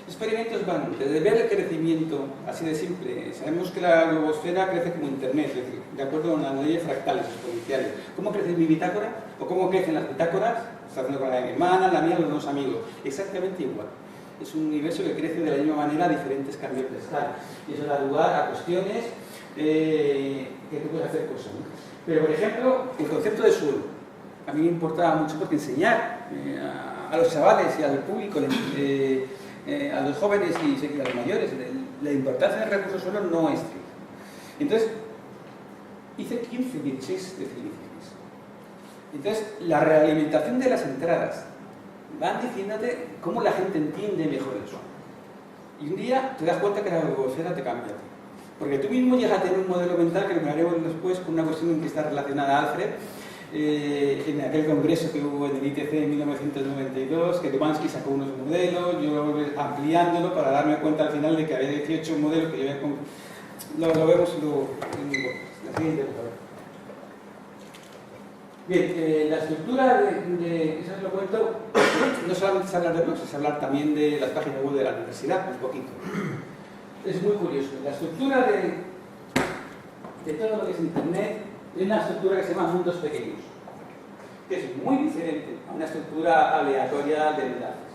Experimentos van desde ver el crecimiento, así de simple. Sabemos que la globosfera crece como Internet, es decir, de acuerdo con las leyes fractales exponenciales. ¿Cómo crece mi bitácora? ¿O cómo crecen las bitácoras? Está haciendo con la de mi hermana, la mía, los dos amigos. Exactamente igual. Es un universo que crece de la misma manera a diferentes cambios de escala. Y eso da lugar a cuestiones que tú puedes hacer cosas, ¿no? Pero, por ejemplo, el concepto de suelo. A mí me importaba mucho porque enseñar a los chavales y al público, a los jóvenes y a los mayores, la importancia del recurso suelo no es trivial. Entonces, hice 15, 16 definiciones. Entonces, la realimentación de las entradas van diciéndote cómo la gente entiende mejor el suelo. Y un día te das cuenta que la globosfera te cambia a ti. Porque tú mismo llegas a tener un modelo mental que lo miraremos después con una cuestión en que está relacionada a Alfred, en aquel congreso que hubo en el ITC en 1992, que Tumansky sacó unos modelos, yo ampliándolo para darme cuenta al final de que había 18 modelos que yo había... Lo vemos en la siguiente, por favor. Bien, la estructura eso os lo cuento, no solamente es hablar de blogs, es hablar también de las páginas web de la universidad, un poquito. Es muy curioso. La estructura de todo lo que es Internet es una estructura que se llama mundos pequeños, que es muy diferente a una estructura aleatoria de enlaces.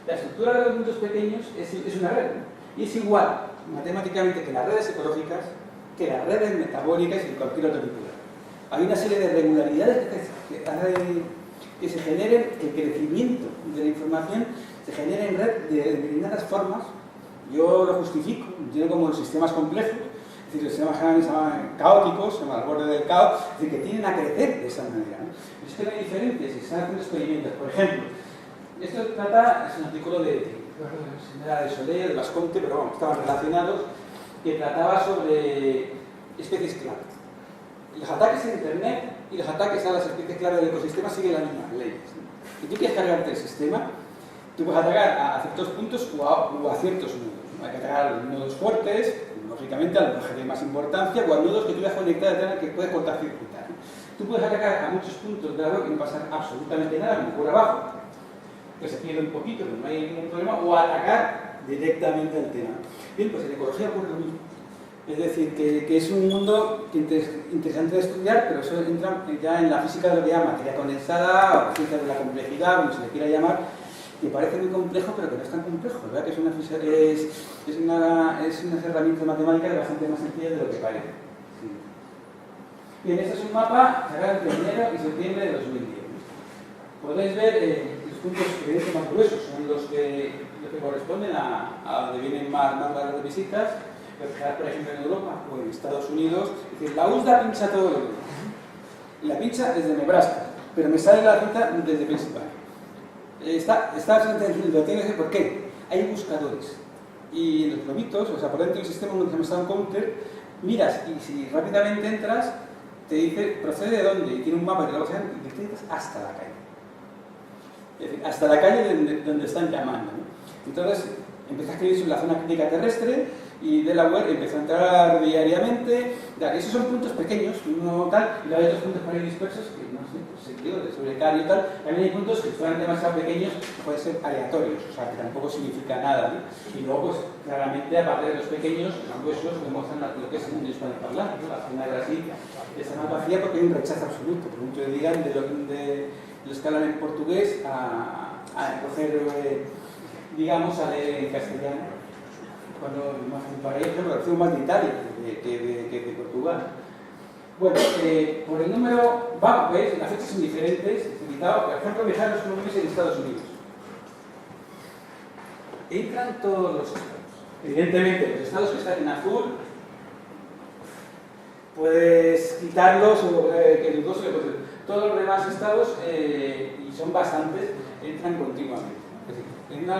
La estructura de los mundos pequeños es una red, ¿no? Y es igual matemáticamente que las redes ecológicas, que las redes metabólicas y cualquier otro tipo de red. Hay una serie de regularidades que se generen, que el crecimiento de la información se genera en red de determinadas formas. Yo lo justifico, entiendo como los sistemas complejos, es decir, los sistemas generales se llaman caóticos, se llaman al borde del caos, es decir, que tienden a crecer de esa manera, ¿no? Es que no hay diferencia si se están haciendo experimentos. Por ejemplo, esto es un artículo de Soler, de Vasconte, pero vamos, estaban relacionados, que trataba sobre especies clave. Los ataques a Internet y los ataques a las especies clave del ecosistema siguen las mismas leyes, ¿no? Si tú quieres cargarte el sistema, tú puedes atacar a ciertos puntos o a ciertos nudos, ¿no? Hay que atacar a nodos fuertes, lógicamente a los que tienen más importancia, o a nodos que tú vas a conectar de tal que puedes cortocircuitar, ¿no? Tú puedes atacar a muchos puntos de la web y no pasa absolutamente nada, como por abajo, que se pierde un poquito, pero no hay ningún problema, o atacar directamente al tema. Bien, pues en ecología ocurre lo mismo. Es decir, que es un mundo interesante de estudiar, pero eso entra ya en la física de lo que llama materia condensada, o física de la complejidad, como se le quiera llamar, que parece muy complejo, pero que no es tan complejo, ¿verdad? Que es unas herramientas matemáticas bastante más sencillas de lo que parece. Sí. Bien, este es un mapa sacado entre enero y septiembre de 2010. Podéis ver los puntos evidentes más gruesos, son los los que corresponden a donde vienen más largas visitas, por ejemplo en Europa o en Estados Unidos. Es decir, la USDA pincha todo lo que la pincha desde Nebraska, pero me sale la ruta desde Pensilvania. Está lo tiene que ¿por qué? Hay buscadores. Y en los globitos, o sea, por dentro del sistema donde se llama un counter, miras y si rápidamente entras, te dice procede de dónde, y tiene un mapa que lo vas a hacer y te dices hasta la calle. Es decir, hasta la calle donde están llamando, ¿no? Entonces, empieza a escribir sobre la zona crítica terrestre y Delaware empieza a entrar diariamente. Esos son puntos pequeños, uno tal, y luego hay otros puntos por ahí dispersos que no sé, pues sentido de sobrecargo y tal. También hay puntos que fueran demasiado pequeños, pueden ser aleatorios, o sea, que tampoco significa nada, ¿no? Y luego, pues claramente, aparte de los pequeños, los huesos demuestran lo que es el mundo hispanoparlante, ¿no? La zona de Brasil está más vacía porque hay un rechazo absoluto, por mucho que digan de los que hablan en portugués a coger, digamos, a leer en castellano. Cuando más para ellos, lo recibo más de Italia que de Portugal. Bueno, por el número, vamos, ¿ves? Las fechas son diferentes. Por ejemplo, viajar los colombianos en Estados Unidos. Entran todos los estados. Evidentemente, los estados que están en azul, puedes quitarlos o que dudoso que puedes. Todos los demás estados, y son bastantes, entran continuamente.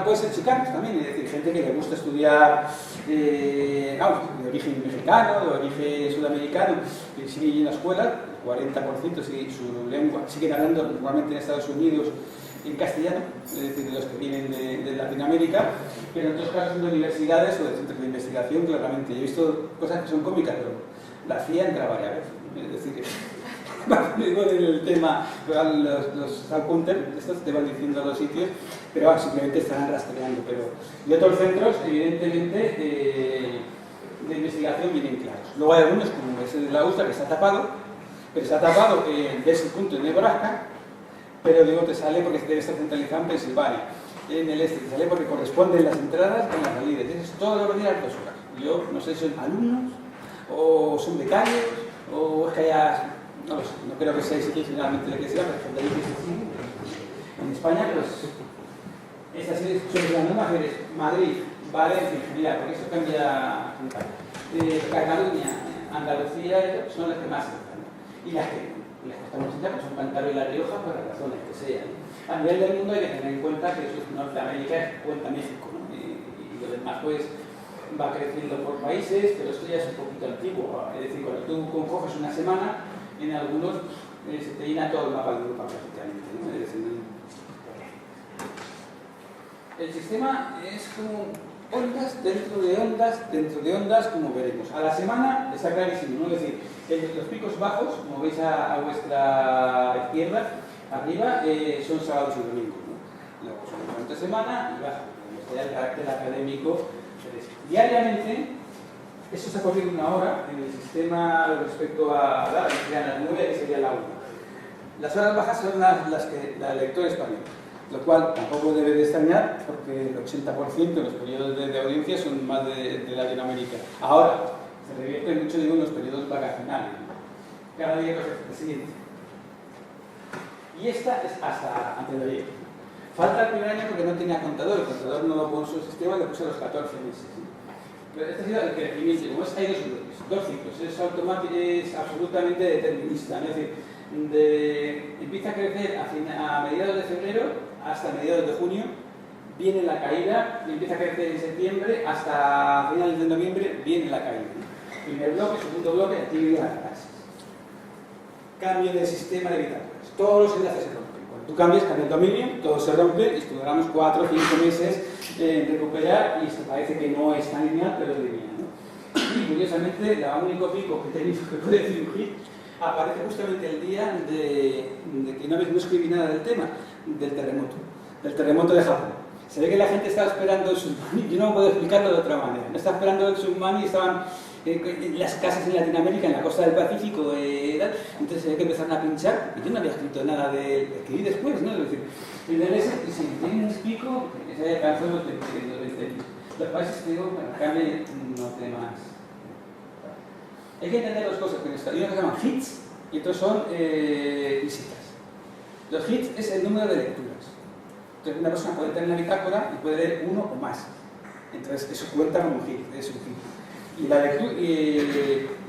Puede ser chicanos también, es decir, gente que le gusta estudiar de origen mexicano, de origen sudamericano, que sigue yendo a la escuela, el 40% sigue su lengua, siguen hablando normalmente en Estados Unidos en castellano, es decir, de los que vienen de Latinoamérica, pero en otros casos de universidades o de centros de investigación, claramente. Yo he visto cosas que son cómicas, pero la CIA entra varias veces, es decir, digo el tema, los counters, estos te van diciendo los sitios, pero simplemente estarán rastreando. Y otros centros, evidentemente, de investigación vienen claros. Luego hay algunos, como es el de la USDA, que está tapado, pero está tapado de ese punto en Nebraska, pero digo, te sale porque debe estar centralizado en Pensilvania. En el este te sale porque corresponden las entradas con las salidas. Eso es todo lo que tiene 2 horas. Yo no sé si son alumnos, o son becarios, o es que haya... No lo sé, no creo que sea institucionalmente lo que sea, pero gente que sí. En España, pues, estas son las normas que es Madrid, Valencia, en general, porque esto cambia. Cataluña, Andalucía, son las que más se están. Y las que les costamos entrar, pues son Cantabria y La Rioja, por las razones que sean. A nivel del mundo hay que tener en cuenta que eso es Norteamérica, cuenta México, ¿no? Y lo demás, pues, va creciendo por países, pero esto ya es un poquito antiguo. Es decir, cuando tú coges una semana, en algunos se te llena todo el mapa de Europa prácticamente, ¿no? Es decir, el sistema es como ondas dentro de ondas, como veremos. A la semana está clarísimo, ¿no? Es decir, los picos bajos, como veis a vuestra izquierda, arriba, son sábados y domingos, ¿no? Luego son durante semana y bajo, como el carácter académico. Diariamente, eso está corriendo 1 hora en el sistema respecto a las 9, que sería la 1. Las horas bajas son las que la lectora española, lo cual tampoco debe de extrañar porque el 80% de los periodos de audiencia son más de Latinoamérica. Ahora, se revierte mucho, digo, en los periodos vacacionales. Cada día es el siguiente. Y esta es hasta antes de ayer. Falta el primer año porque no tenía contador. El contador no lo puso en su sistema y lo puse a los 14 meses. Pero este ha sido el crecimiento. Como es, hay dos ciclos. Es automático, es absolutamente determinista, ¿no? Es decir, empieza a crecer a mediados de febrero hasta mediados de junio, viene la caída y empieza a crecer en septiembre hasta finales de noviembre, viene la caída. Primer bloque, segundo bloque, actividad de las clases. Cambio de sistema de bitácoras. Todos los enlaces se rompen. Cuando tú cambias, cambia el dominio, todo se rompe y estudiamos 4 o 5 meses en recuperar y se parece que no es tan lineal, pero es lineal, ¿no? Y curiosamente, el único pico que he tenido que puede cirugir aparece justamente el día de que no escribí nada del tema, del terremoto de Japón. Se ve que la gente estaba esperando el tsunami, yo no puedo explicarlo de otra manera. No estaba esperando el tsunami, estaban en las casas en Latinoamérica, en la costa del Pacífico, entonces se ve que empezaron a pinchar, y yo no había escrito nada escribí después, ¿no? Es decir, en el ese, si tienen un pico, se alcanzó los 20 Los países que digo, bueno, cambien los demás. Hay que entender 2 cosas con esto. Hay una que se llama hits y otros son visitas. Los hits es el número de lecturas. Entonces una persona puede tener la bitácora y puede leer uno o más. Entonces eso cuenta como un hit, es un hit. Y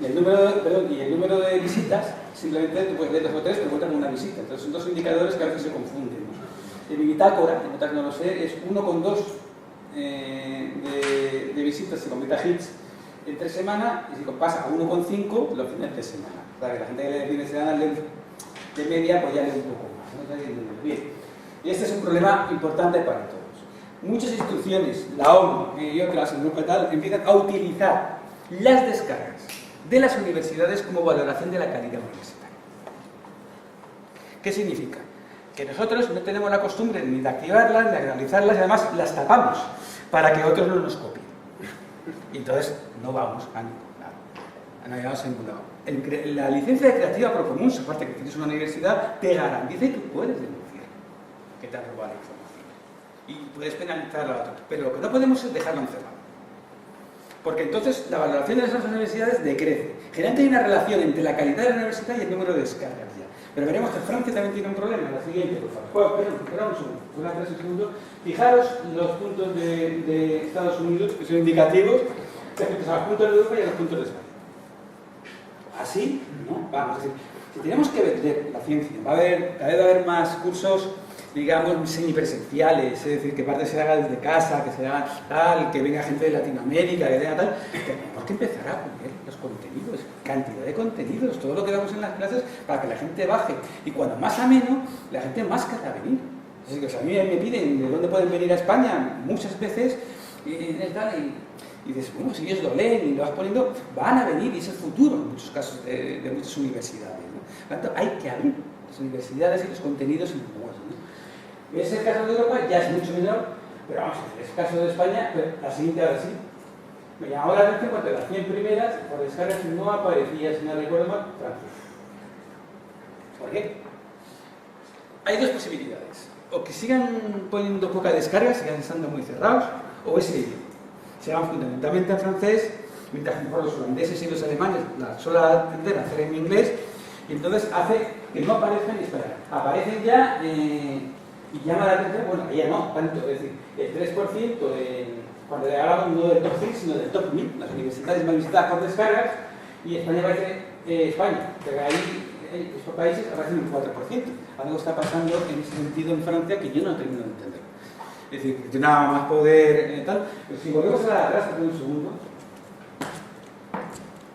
el número de visitas, simplemente tú puedes leer 2 o 3, pero cuenta como una visita. Entonces son 2 indicadores que a veces se confunden, ¿no? En mi bitácora, en otras no lo sé, es 1,2 de visitas se convierte a hits entre semana, y si pasa a 1,5 los fines de semana. Para que la gente que lee de fines de semana de media, pues ya lee un poco más, ¿no? Bien. Y este es un problema importante para todos. Muchas instituciones, la ONU y otras, empiezan a utilizar las descargas de las universidades como valoración de la calidad universitaria. ¿Qué significa? Que nosotros no tenemos la costumbre ni de activarlas, ni de analizarlas, y además las tapamos para que otros no nos copien. Y entonces no vamos a ningún lado. No vamos a ningún lado. La licencia de creativa pro comuns, aparte que tienes una universidad, te garantiza y tú puedes denunciar que te han robado la información. Y puedes penalizar a otros. Pero lo que no podemos es dejarlo encerrado. Porque entonces la valoración de esas universidades decrece. Generalmente hay una relación entre la calidad de la universidad y el número de descargas ya. Pero veremos que Francia también tiene un problema. La siguiente, por favor. Espera un segundo. Una frase un segundo. Fijaros los puntos de Estados Unidos, que son indicativos, respecto a los puntos de Europa y a los puntos de España. Así, ¿no? Vamos, es decir, si tenemos que vender la ciencia, cada vez va a haber más cursos, digamos, semipresenciales, es decir, que parte se haga desde casa, que se haga tal, que venga gente de Latinoamérica, que tenga tal, tenemos que empezar a poner los contenidos, cantidad de contenidos, todo lo que damos en las clases para que la gente baje. Y cuando más ameno, la gente más querrá venir. Es decir, que a mí me piden de dónde pueden venir a España muchas veces, y dices, bueno, si ellos lo leen y lo vas poniendo, van a venir, y es el futuro en muchos casos de muchas universidades, ¿no? Por lo tanto, hay que abrir las universidades y los contenidos en lenguas, ¿no? Es el caso de Europa, ya es mucho menor, pero vamos, es el caso de España, pero la siguiente ahora sí. Me llamó la atención cuando las 100 primeras, por descargas, no aparecía, si no recuerdo mal, Francia. ¿Por qué? Hay 2 posibilidades. O que sigan poniendo poca descarga, sigan estando muy cerrados, o ese idioma. Se van fundamentalmente en francés, mientras que los holandeses y los alemanes la suelen tender a hacer en inglés, y entonces hace que no aparezcan en español. Aparecen ya y llama la atención, bueno, ya no, tanto, es decir, el 3% cuando le hablamos no del top 100, sino del top 1000, las universidades más visitadas por descargas, y España aparece, pero ahí estos países aparecen un 4%. Algo está pasando en ese sentido en Francia que yo no termino de entender. Es decir, que tiene nada más poder tal. Pero si volvemos a la atrás, un segundo.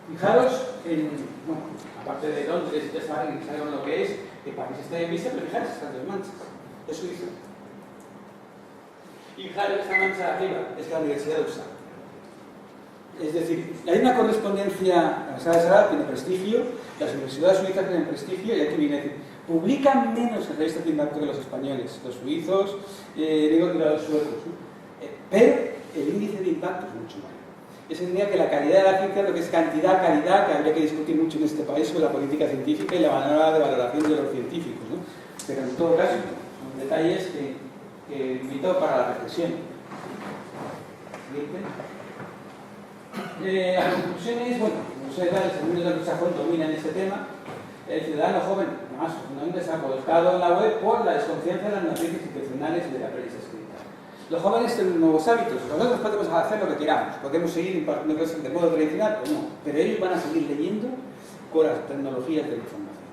Fijaros bueno, aparte de Londres, ya saben lo que es, que París está en vista, pero fijaros estas 2 manchas. Es Suiza. Y fijaros esta mancha de arriba, es la Universidad de Uppsala. Es decir, hay una correspondencia, la Universidad de Uppsala tiene prestigio, las universidades suizas tienen prestigio, y aquí viene a decir, publican menos en revistas de impacto que los españoles, los suizos, los suecos, ¿no? Pero el índice de impacto es mucho mayor. Eso significa que la calidad de la ciencia, lo que es cantidad, calidad, que habría que discutir mucho en este país sobre la política científica y la manera de valoración de los científicos, ¿no? Pero en todo caso, son detalles que invito para la reflexión. Las conclusiones, bueno, no sé, el segundo de Lucha domina en este tema. El ciudadano joven, además, fundamentalmente se ha colocado en la web por la desconfianza de las noticias institucionales y de la prensa escrita. Los jóvenes tienen nuevos hábitos. Nosotros podemos hacer lo que queramos, podemos seguir impartiendo clases de modo tradicional o no, pero ellos van a seguir leyendo con las tecnologías de la información.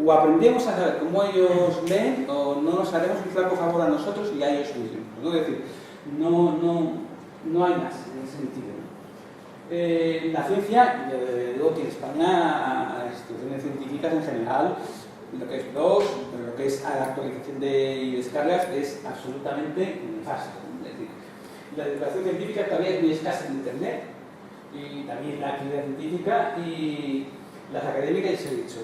O aprendemos a saber cómo ellos leen, o no nos haremos un flaco favor a nosotros y a ellos mismos, ¿no? Es decir, no hay más en ese sentido, ¿no? La ciencia, digo que en España, las instituciones científicas en general, lo que es blogs, pero lo que es la actualización y descargas es absolutamente nefasto. Es decir, la divulgación científica todavía es muy escasa en Internet, y también la actividad científica, y las académicas, ya se ha dicho,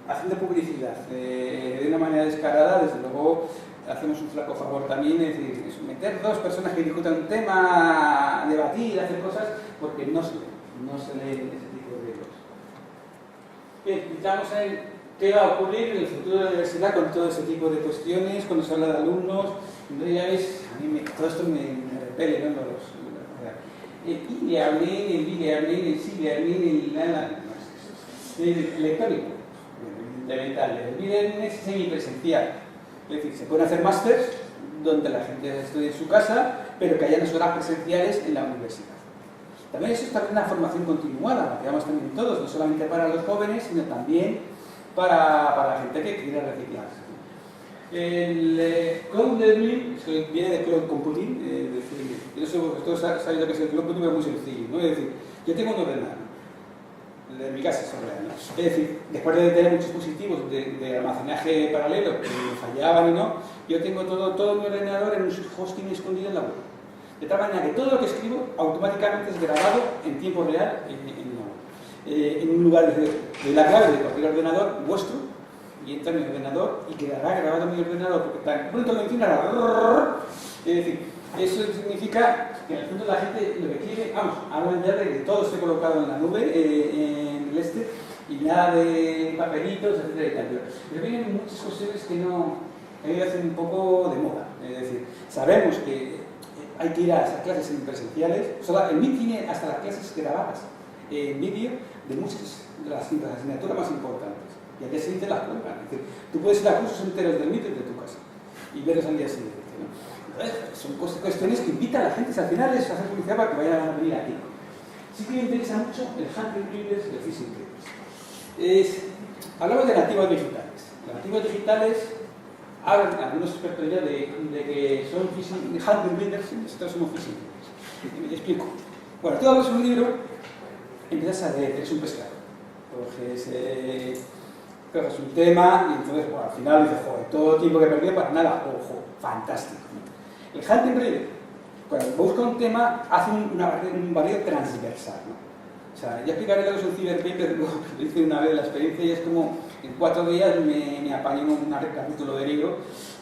haciendo publicidad de una manera descarada, desde luego hacemos un flaco favor también, es decir, meter 2 personas que discutan un tema, debatir, hacer cosas, porque no se leen ese tipo de cosas. Bien, entramos en qué va a ocurrir en el futuro de la universidad con todo ese tipo de cuestiones, cuando se habla de alumnos. Entonces ya veis, a mí todo esto me repele, ¿no? El e-learning, el e-learning, el c-learning, el electrónico, evidentemente. El e-learning es semipresencial. Es decir, se pueden hacer másters donde la gente estudie en su casa, pero que haya unas horas presenciales en la universidad. También eso es también una formación continuada, la que damos también todos, no solamente para los jóvenes, sino también para la gente que quiera reciclarse. El cloud learning viene de cloud computing, es decir, yo sé, todos sabéis lo que es el cloud computing, es muy sencillo, ¿no? Es decir, yo tengo un ordenador, en mi casa es ordenador, es decir, después de tener muchos dispositivos de almacenaje paralelo que me fallaban y no, yo tengo todo mi ordenador en un hosting escondido en la web. De tal manera que todo lo que escribo automáticamente es grabado en tiempo real en un lugar de la clave de cualquier ordenador vuestro, y entra en mi ordenador y quedará grabado en mi ordenador, porque tan pronto lo encienda, es decir, eso significa que en el fondo la gente lo que quiere, vamos, hablan ya de que todo esté colocado en la nube, en el y nada de papelitos, etcétera y tal. Pero vienen muchas cuestiones que no, a mí me hacen un poco de moda, es decir, sabemos que hay que ir a esas clases presenciales. O sea, el MIT tiene hasta las clases grabadas en vídeo de muchas de las asignaturas más importantes. Y al día siguiente las cuelgan. Es decir, tú puedes ir a cursos enteros del MIT desde tu casa y verlos al día siguiente, ¿no? Entonces, son cuestiones que invitan a la gente. Al final es hacer publicidad para que vayan a venir aquí. Sí que me interesa mucho el Hunting Readers y el Phishing Readers. Hablamos de nativos digitales. Los nativos digitales hablan algunos expertos ya de que son hunting readers y nosotros somos phishing readers. Me explico. Bueno, tú abres un libro, empiezas a leer, eres un pescado. Coges un tema y entonces, bueno, al final dices, joder, todo el tiempo que he perdido para nada. Ojo, fantástico, ¿no? El hunting reader, cuando busca un tema, hace un barrido transversal, ¿no? O sea, ya explicaré lo que es un cyberpaper, lo hice una vez la experiencia y es como en 4 días me apañé un capítulo de libro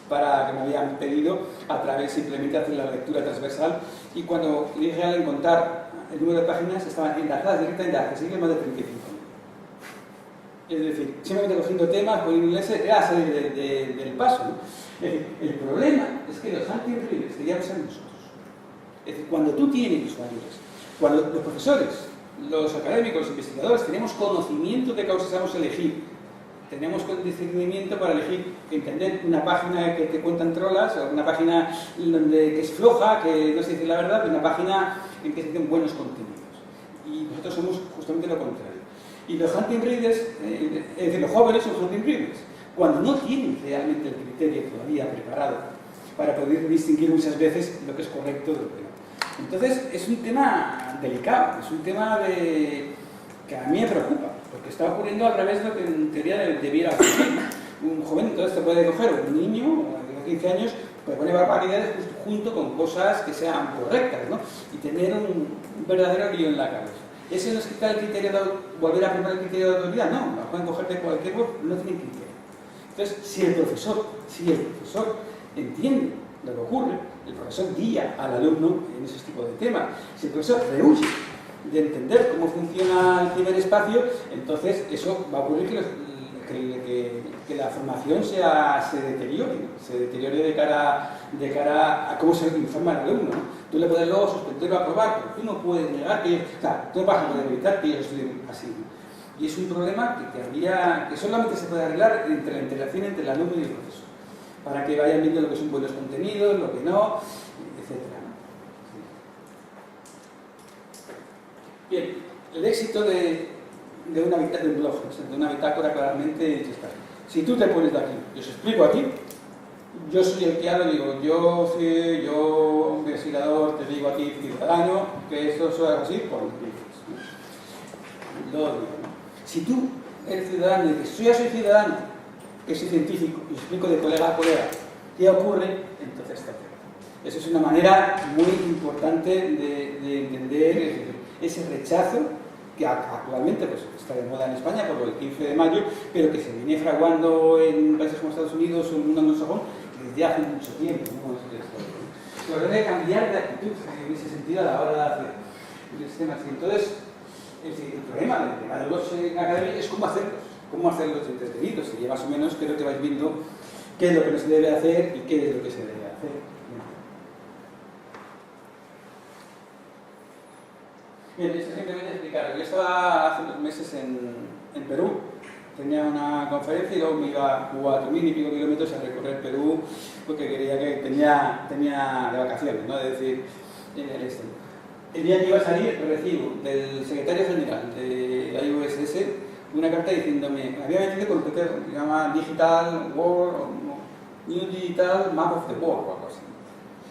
para que me habían pedido a través simplemente de hacer la lectura transversal, y cuando dije al encontrar el número de páginas estaban enlazadas directamente a que siguen más de 35. Es decir, simplemente cogiendo temas, poniéndoles era salir del paso, ¿no? Es decir, el problema es que los hunting readers deberíamos ser nosotros. Es decir, cuando tú tienes usuarios, cuando los profesores, los académicos, los investigadores, tenemos conocimiento de causas, sabemos elegir, tenemos discernimiento para elegir, entender una página que te cuentan trolas, o una página que es floja, que no se dice la verdad, y una página en que se dicen buenos contenidos. Y nosotros somos justamente lo contrario. Y los hunting readers, es decir, los jóvenes son hunting readers, cuando no tienen realmente el criterio todavía preparado para poder distinguir muchas veces lo que es correcto de lo que no. Entonces, es un tema delicado, es un tema que a mí me preocupa, porque está ocurriendo al revés de lo que en teoría debiera ocurrir. Un joven entonces te puede coger, un niño de 15 años, puede poner barbaridades junto con cosas que sean correctas, ¿no? Y tener un verdadero lío en la cabeza. ¿Ese no es quitar el criterio de volver a poner el criterio de autoridad? No, lo pueden coger de cualquier web, no tienen criterio. Entonces, si el profesor entiende lo que ocurre, el profesor guía al alumno en ese tipo de temas. Si el profesor rehúye de entender cómo funciona el ciberespacio, entonces eso va a ocurrir que la formación se deteriore de cara a cómo se informa al alumno, ¿no? Tú le puedes luego suspender o aprobar, pero tú no puedes negar que ellos, o sea, tú no vas a poder evitar que ellos estudien así, ¿no? Y es un problema que solamente se puede arreglar entre la interacción entre el alumno y el profesor, para que vayan viendo lo que son buenos contenidos, lo que no, etc., ¿no? Bien, el éxito de un blog, de una bitácora claramente está. Si tú te pones de aquí, yo os explico aquí, yo soy el que hablo y digo, yo investigador, te digo a ti, ciudadano, que esto es así, pues lo digo, ¿no? Si tú eres ciudadano y dices, yo soy ciudadano, que soy científico, y explico de colega a colega qué ocurre, entonces está claro. Eso es una manera muy importante de entender ese rechazo que actualmente pues, está de moda en España por el 15 de mayo, pero que se viene fraguando en países como Estados Unidos o en el mundo anglosajón desde hace mucho tiempo, ¿no? Pero debe cambiar de actitud en ese sentido a la hora de hacer sistemas. Entonces, el problema de los académicos es cómo hacerlos entretenidos, y más o menos creo que vais viendo qué es lo que no se debe hacer y qué es lo que se debe hacer. Bien, esto simplemente explicar. Yo estaba hace unos meses en Perú tenía una conferencia y luego me iba a 4.000 y pico kilómetros a recorrer Perú porque quería que tenía de vacaciones, ¿no? Es decir, en el este. El día que iba a salir recibo del secretario general de la IUSS una carta diciéndome, me había metido con lo que se llama Digital World, New Digital Map of the World o algo así.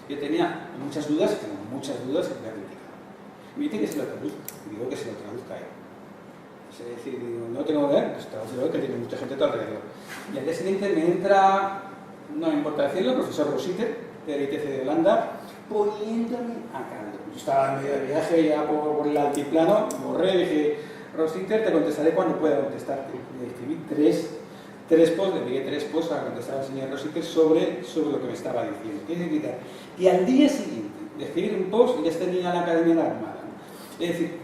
Yo tenía muchas dudas y me voy a criticar. Me dice que se lo traduzca, y digo que se lo traduzca él. Es decir, digo, no tengo que ver, pues traducirlo que tiene mucha gente a tu alrededor. Y al día siguiente me entra, no me importa decirlo, el profesor Rositer, del ITC de Holanda, poniéndome a caldo. Yo estaba en medio de viaje ya por el altiplano, borré, dije, Rositer, te contestaré cuando pueda contestarte. Le escribí tres posts, le envié 3 posts a contestar al señor Rositer sobre lo que me estaba diciendo. ¿Qué significa? Y al día siguiente de escribir un post ya tenía la Academia de la Armada, ¿no? Es decir,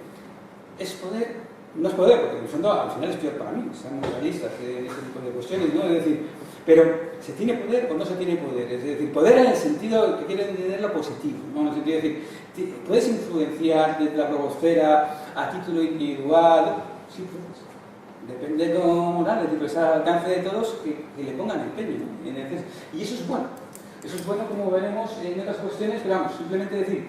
es poder. No es poder, porque en el fondo al final es peor para mí, seamos realistas en ese tipo de cuestiones, ¿no? Es decir, pero ¿se tiene poder o no se tiene poder? Es decir, poder en el sentido que quieren entender lo positivo, ¿no? En el sentido de decir, ¿puedes influenciar desde la blogosfera a título individual? Sí, puedes. Depende de cómo, ¿no? Es decir, pues al alcance de todos que le pongan empeño, ¿no? Y eso es bueno. Eso es bueno, como veremos en otras cuestiones, pero vamos, simplemente decir,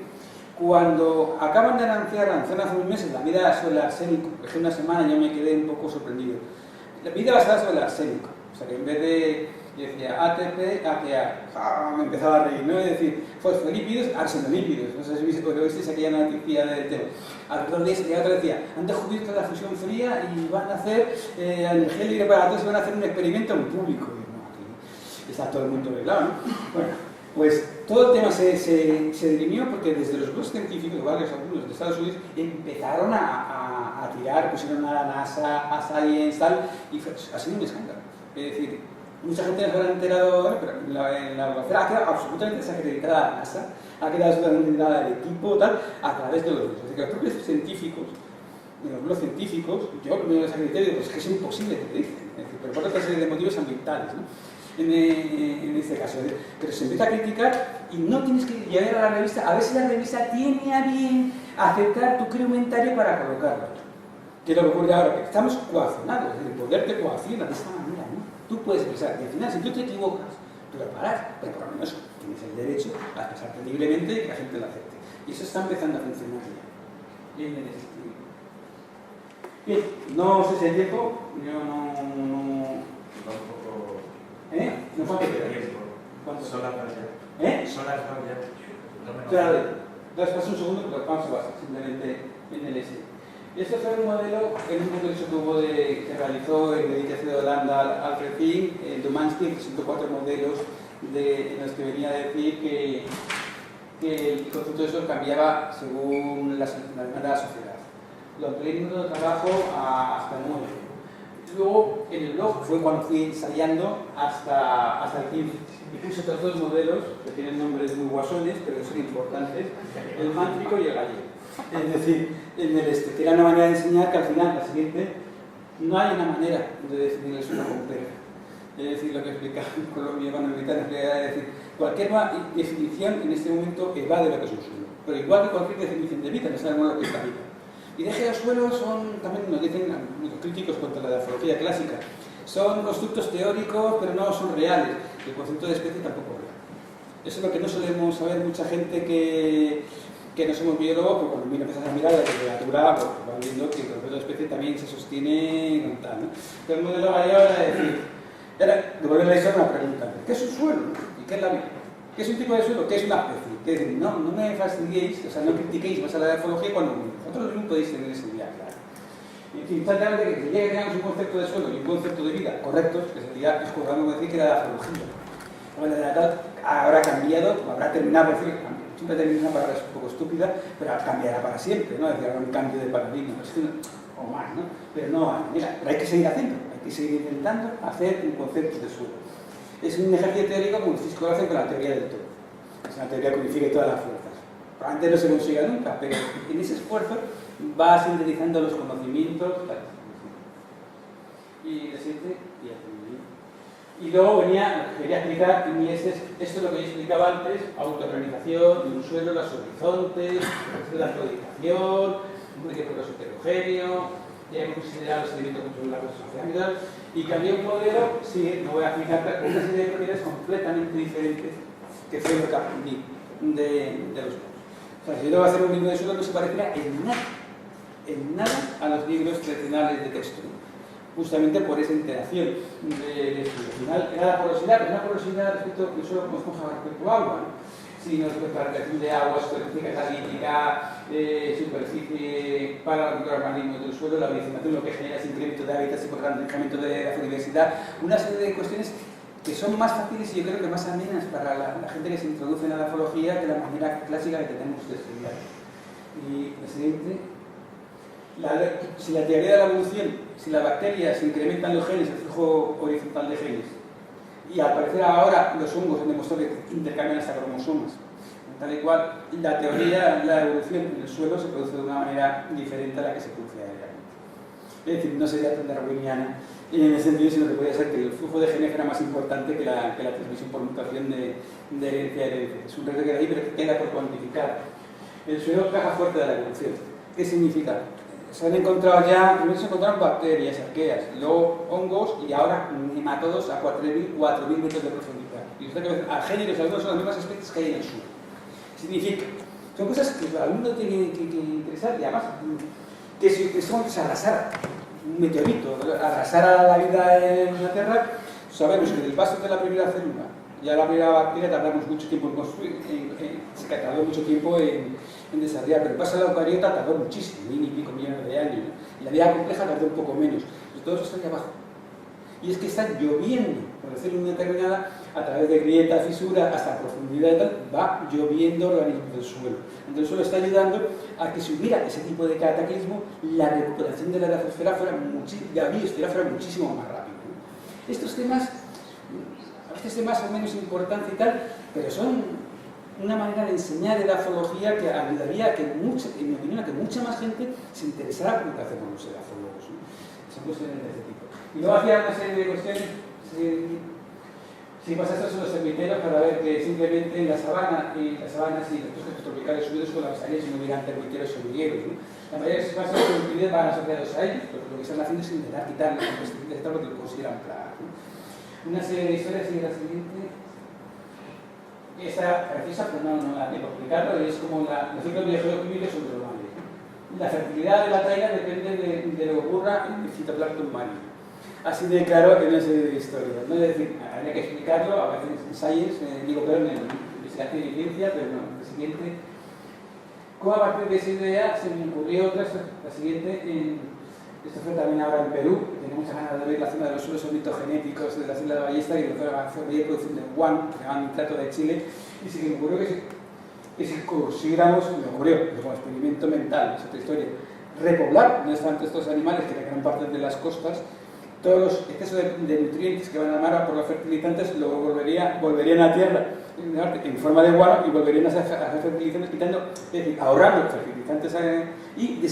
cuando acaban de anunciar hace unos meses la vida sobre el arsénico, hace una semana yo me quedé un poco sorprendido. La vida basada sobre el arsénico, o sea que en vez de, yo decía ATP, ATA, me empezaba a reír, ¿no? Es decir, fosfolípidos, arsenolípidos, no sé si visteis aquella noticia del tema. A los 2 días el otro decía, han descubierto la fusión fría y van a hacer energía libre para todos y van a hacer un experimento en público. Y, no, aquí está todo el mundo arreglado, ¿no? Bueno. Pues todo el tema se dirimió porque desde los grupos científicos, varios algunos de Estados Unidos, empezaron a tirar, pusieron a la NASA, a Science, tal, y ha sido un escándalo. Es decir, mucha gente no se habrá enterado, pero en la blogosfera ha quedado absolutamente desacreditada la NASA, ha quedado absolutamente desacreditada el equipo, tal, a través de los grupos. Es decir, que los propios científicos, de los grupos científicos, yo me desacredité y digo, pues es que es imposible que te dicen, es decir, pero por otra serie de motivos ambientales, ¿no? En este caso, pero se empieza a criticar y no tienes que llegar a la revista a ver si la revista tiene a bien aceptar tu comentario para colocarlo. ¿Qué es lo que ocurre ahora? Que estamos coaccionados, el poder te coacciona de esta manera, ¿no? Tú puedes pensar, y al final si tú te equivocas, tú lo paras, pero por lo menos tienes el derecho a expresarte libremente y que la gente lo acepte. Y eso está empezando a funcionar ya. Bien, no sé si hay tiempo, yo no... ¿No cuánto tiempo? Son las 9 ya. Son las 9 ya. Claro, pasa un segundo porque vamos a pasar simplemente en el S. Este fue un modelo que que realizó el ITC de Holanda, Alfred Fink, Domansky, presentó 4 modelos en los que venía a decir que el conjunto de eso cambiaba según la demanda de la sociedad. Lo amplié en de trabajo hasta 9. Luego, en el blog fue cuando fui ensayando hasta el 15. Y puse otros 2 modelos que tienen nombres muy guasones, pero que son importantes, el mántrico y el gallego. Es decir, que era una manera de enseñar que al final, la siguiente, no hay una manera de definir el suelo compleja. Es decir, lo que explicaba en Colombia cuando me invitan a decir, cualquier definición en este momento evade lo que es un suelo. Pero igual que cualquier definición de vida, no sabemos lo que es la vida. Y de geosuelos son, también nos dicen los críticos contra la morfología clásica, son constructos teóricos pero no son reales, el concepto de especie tampoco es real. Eso es lo que no solemos saber mucha gente que no somos biólogos, porque cuando empiezas a mirar la literatura, pues van viendo que el concepto de especie también se sostiene con tal, ¿no? Pero el modelo gallego era decir, devolverle a una pregunta, ¿qué es un suelo? ¿Y qué es la vida? ¿Qué es un tipo de suelo? ¿Qué es una especie? Es decir, no me fastidiéis, o sea, no critiquéis más a la morfología cuando vosotros mismos podéis tener ese día claro. En fin, instantáneamente que si ya que tengamos un concepto de suelo y un concepto de vida correctos, que sería, es como decir que era la zoología. La manera tal habrá cambiado, habrá terminado, por decir, siempre tenéis una palabra un poco estúpida, pero cambiará para siempre, ¿no? Es decir, habrá un cambio de paradigma, o más, ¿no? Pero no, mira, pero hay que seguir haciendo, hay que seguir intentando hacer un concepto de suelo. Es un ejercicio teórico como los físicos hacen con la teoría del todo. Es una teoría que unifique todas las fuerzas. Probablemente no se consiga nunca, pero en ese esfuerzo va sintetizando los conocimientos. Y el siguiente, y luego venía, quería explicar, y esto es lo que yo explicaba antes, autorrealización, un suelo, los horizontes, la codificación, un proceso heterogéneo, ya hemos considerado los elementos controlados sociales y cambió un modelo, sí, no voy a explicar, con una serie de propiedades completamente diferentes que fue lo que aprendí de los libros. O sea, si yo voy a hacer un libro de suelo no se parecerá en nada a los libros tradicionales de texto, justamente por esa interacción de estudio. Al final era la porosidad, pero una porosidad respecto al suelo como esponja respecto a agua, ¿no? Sino respecto a la relación de agua, superficie catalítica, superficie para el urbanismo del suelo, la biocimación, lo que genera ese incremento de hábitats y por tanto incremento de la biodiversidad, una serie de cuestiones que son más fáciles y yo creo que más amenas para la gente que se introduce en la grafología que la manera clásica que tenemos de estudiar. Y la siguiente, si la teoría de la evolución, si las bacterias incrementan los genes, el flujo horizontal de genes, y al parecer ahora los hongos han demostrado que intercambian hasta cromosomas, tal y cual, la teoría, la evolución en el suelo se produce de una manera diferente a la que se produce aéreamente. Es decir, no sería tan darwiniana en ese sentido, sino que podría ser que el flujo de genes era más importante que la transmisión por mutación de herencia a herencia. Es un reto que hay, pero que queda por cuantificar. El suelo caja fuerte de la evolución. ¿Qué significa? Se han encontrado ya, primero se encontraron bacterias, arqueas, luego hongos y ahora nemátodos a 4.000 metros de profundidad. Y usted que a géneros algunos son las mismas especies que hay en el suelo. Significa, son cosas que el alumno tiene que interesar y además que son arrasar un meteorito, arrasar a la vida en la Tierra. Sabemos que del paso de la primera célula ya la primera bacteria tardamos mucho tiempo en construir, se tardó mucho tiempo en desarrollar, pero el paso de la eucariota tardó muchísimo, 1.000 y pico millones de años, ¿no? Y la vida compleja tardó un poco menos. Pues todo eso está ahí abajo. Y es que está lloviendo, por decirlo una determinada, a través de grietas, fisuras, hasta profundidad y tal, va lloviendo organismos del suelo. Entonces el suelo está ayudando a que si hubiera ese tipo de cataclismo, la recuperación de la biosfera fuera muchísimo más rápida, ¿no? Estos temas, a veces de más o menos importancia y tal, pero son una manera de enseñar edafología que ayudaría a que, en mi opinión, a que mucha más gente se interesara por lo que hacemos los edafólogos, ¿no? Son cuestiones de ese tipo. Y luego hacía una serie de cuestiones. Si pasa esto son los termiteros para ver que simplemente en la sabana y las sabanas y los bosques tropicales subidos colapsarían si no hubieran termiteros hormigueros, ¿no? La mayoría de los casos los termiteros van asociados a ellos, pero lo que están haciendo es intentar quitarlos con pesticidas y tal porque lo consideran plagas, ¿no? Una serie de historias y la siguiente. Esta precisa, pero no la tengo que explicarlo, es como los ciclos biogeoquímicos son globales. La fertilidad de la taiga depende de lo que ocurra en el fitoplancton marino. Así de claro que no sé de historia, ¿no? Es decir, habría que explicarlo, a veces en Science, pero en investigación y ciencia, pero no, la siguiente. Como a partir de esa idea se me ocurrió otra, la siguiente, esto fue también ahora en Perú, que tenía muchas ganas de ver la zona de los suelos ornitogenéticos de las Islas de Ballesta y de la producción de guano, que se llama nitrato de Chile, y sí que me ocurrió que si consiguiéramos, me ocurrió, como experimento mental, es otra historia, repoblar, no obstante estos animales que eran parte de las costas, todos los excesos de nutrientes que van a mar por los fertilizantes luego volverían a tierra en forma de guano y volverían a ser fertilizantes, quitando, es decir, ahorrando fertilizantes y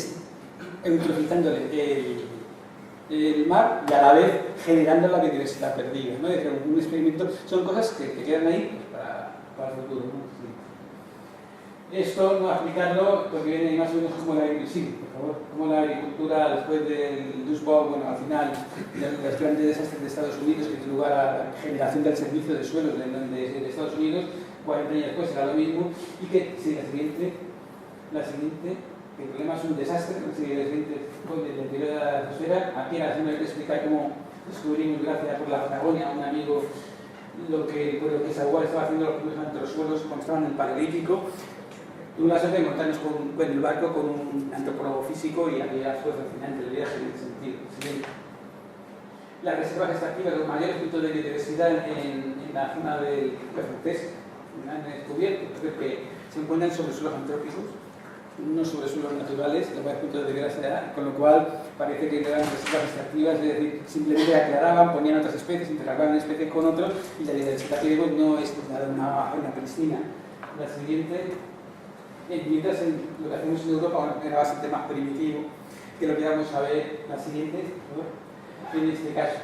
eutrofizándole el mar y a la vez generando la biodiversidad perdida, ¿no? Es decir, un experimento, son cosas que quedan ahí pues, para el futuro, ¿no? Sí. Esto no explicarlo porque viene más o menos como la agricultura, por favor, como la agricultura después del Dust Bowl, bueno, al final de los grandes desastres de Estados Unidos que dio lugar a la generación del servicio de suelos de Estados Unidos, 40 años después era lo mismo, y que, sí, la siguiente, que el problema es un desastre, si el siguiente del interior de la atmósfera, aquí la señora que explicar cómo descubrimos, gracias por la Patagonia, un amigo, lo que Sagual estaba haciendo ante los suelos cuando estaban en el Paleolítico. Tuve la suerte de encontrarnos con el barco con un antropólogo físico y aquella fue fascinante el viaje en ese sentido. Sí. Las reservas extractivas, los mayores puntos de biodiversidad en la zona del francés han descubierto que se encuentran sobre suelos antrópicos, no sobre suelos naturales, los mayores puntos de biodiversidad, con lo cual parece que eran reservas extractivas, es decir, simplemente aclaraban, ponían otras especies, intercambiaban especies con otros y la biodiversidad que vemos no es pues, nada una pristina. La siguiente. Mientras lo que hacemos en Europa era bastante más primitivo que lo que vamos a ver la siguiente, en este caso.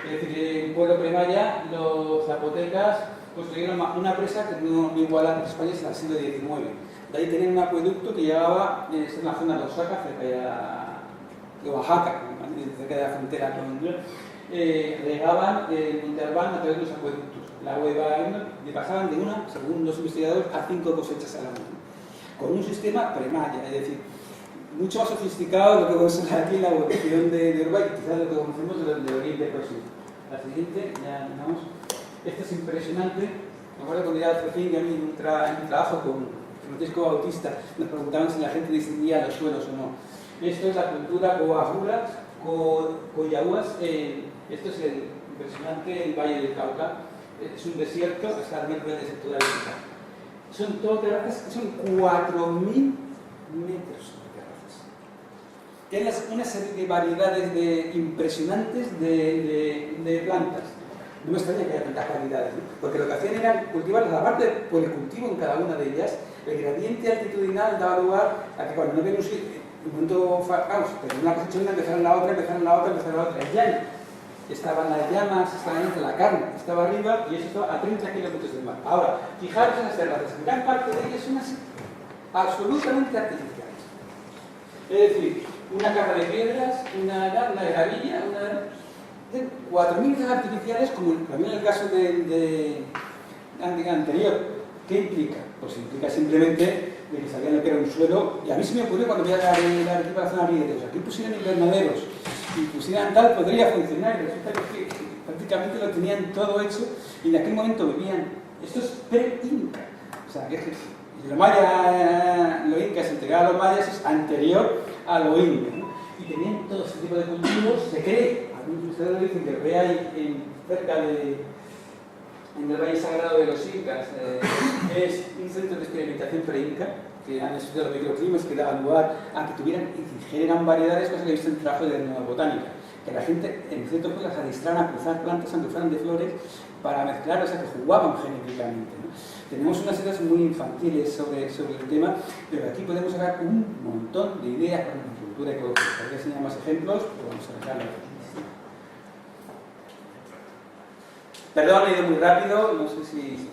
Es decir, en el pueblo premaya, los zapotecas construyeron una presa que no iguala en España hasta el siglo XIX. De ahí tenían un acueducto que llevaba en la zona de Osaka, cerca de Oaxaca, cerca de la frontera con regaban el Monte Albán a través de los acueductos. El agua iba y pasaban de una, según los investigadores, a 5 cosechas al año, con un sistema premaya, es decir, mucho más sofisticado de lo que conocemos aquí en la evolución de Uruguay, quizás lo que conocemos de Oriente Próximo. La siguiente, ya miramos. Esto es impresionante. Me acuerdo cuando ya al fin, a mí en un trabajo con Francisco Bautista, nos preguntaban si la gente distinguía los suelos o no. Esto es la cultura Coyahuas. Esto es el impresionante el Valle del Cauca. Es un desierto, hasta el miércoles de sector agrícola. Son todo terrazas que son 4.000 metros de terrazas. Tienen una serie de variedades impresionantes de plantas. No me extraña que haya tantas variedades, ¿no? Porque lo que hacían era cultivarlas, aparte por el cultivo en cada una de ellas, el gradiente altitudinal daba lugar a que cuando no había un sitio, en un momento, vamos, pero una cosecha empezaron la otra, empezaron la otra, empezaron la otra. El llano, estaban las llamas, estaban entre la carne, estaba arriba y eso estaba a 30 kilómetros del mar. Ahora, fijaros en las terrazas, gran parte de ellas son así, absolutamente artificiales. Es decir, una capa de piedras, una gravilla, 4.000 artificiales, como también en el caso de anterior. ¿Qué implica? Pues implica simplemente de que sabían lo que era un suelo, y a mí se me ocurrió cuando voy a dar la equipación de aquí pusieran invernaderos y pusieran tal, podría funcionar, y resulta que prácticamente lo tenían todo hecho y en aquel momento vivían. Esto es pre-inca, o sea, que lo maya, lo inca se entregaba a los mayas, es anterior a lo inca, ¿no? Y tenían todo este tipo de cultivos, se cree, algunos ustedes dicen que lo ve ahí cerca en el Valle Sagrado de los Incas, es un centro de experimentación pre-inca, que han estudiado los microclimas que daban lugar a que tuvieran y generan variedades, cosa que he visto en el trabajo de etnobotánica, que la gente en ciertos pueblos se adistraban a cruzar plantas, aunque fueran de flores, para mezclar, o sea, que jugaban genéticamente, ¿no? Tenemos unas ideas muy infantiles sobre el tema, pero aquí podemos sacar un montón de ideas para la agricultura ecológica. Para que enseñar más ejemplos, pues vamos a dejarlo aquí. Perdón, he ido muy rápido, no sé si...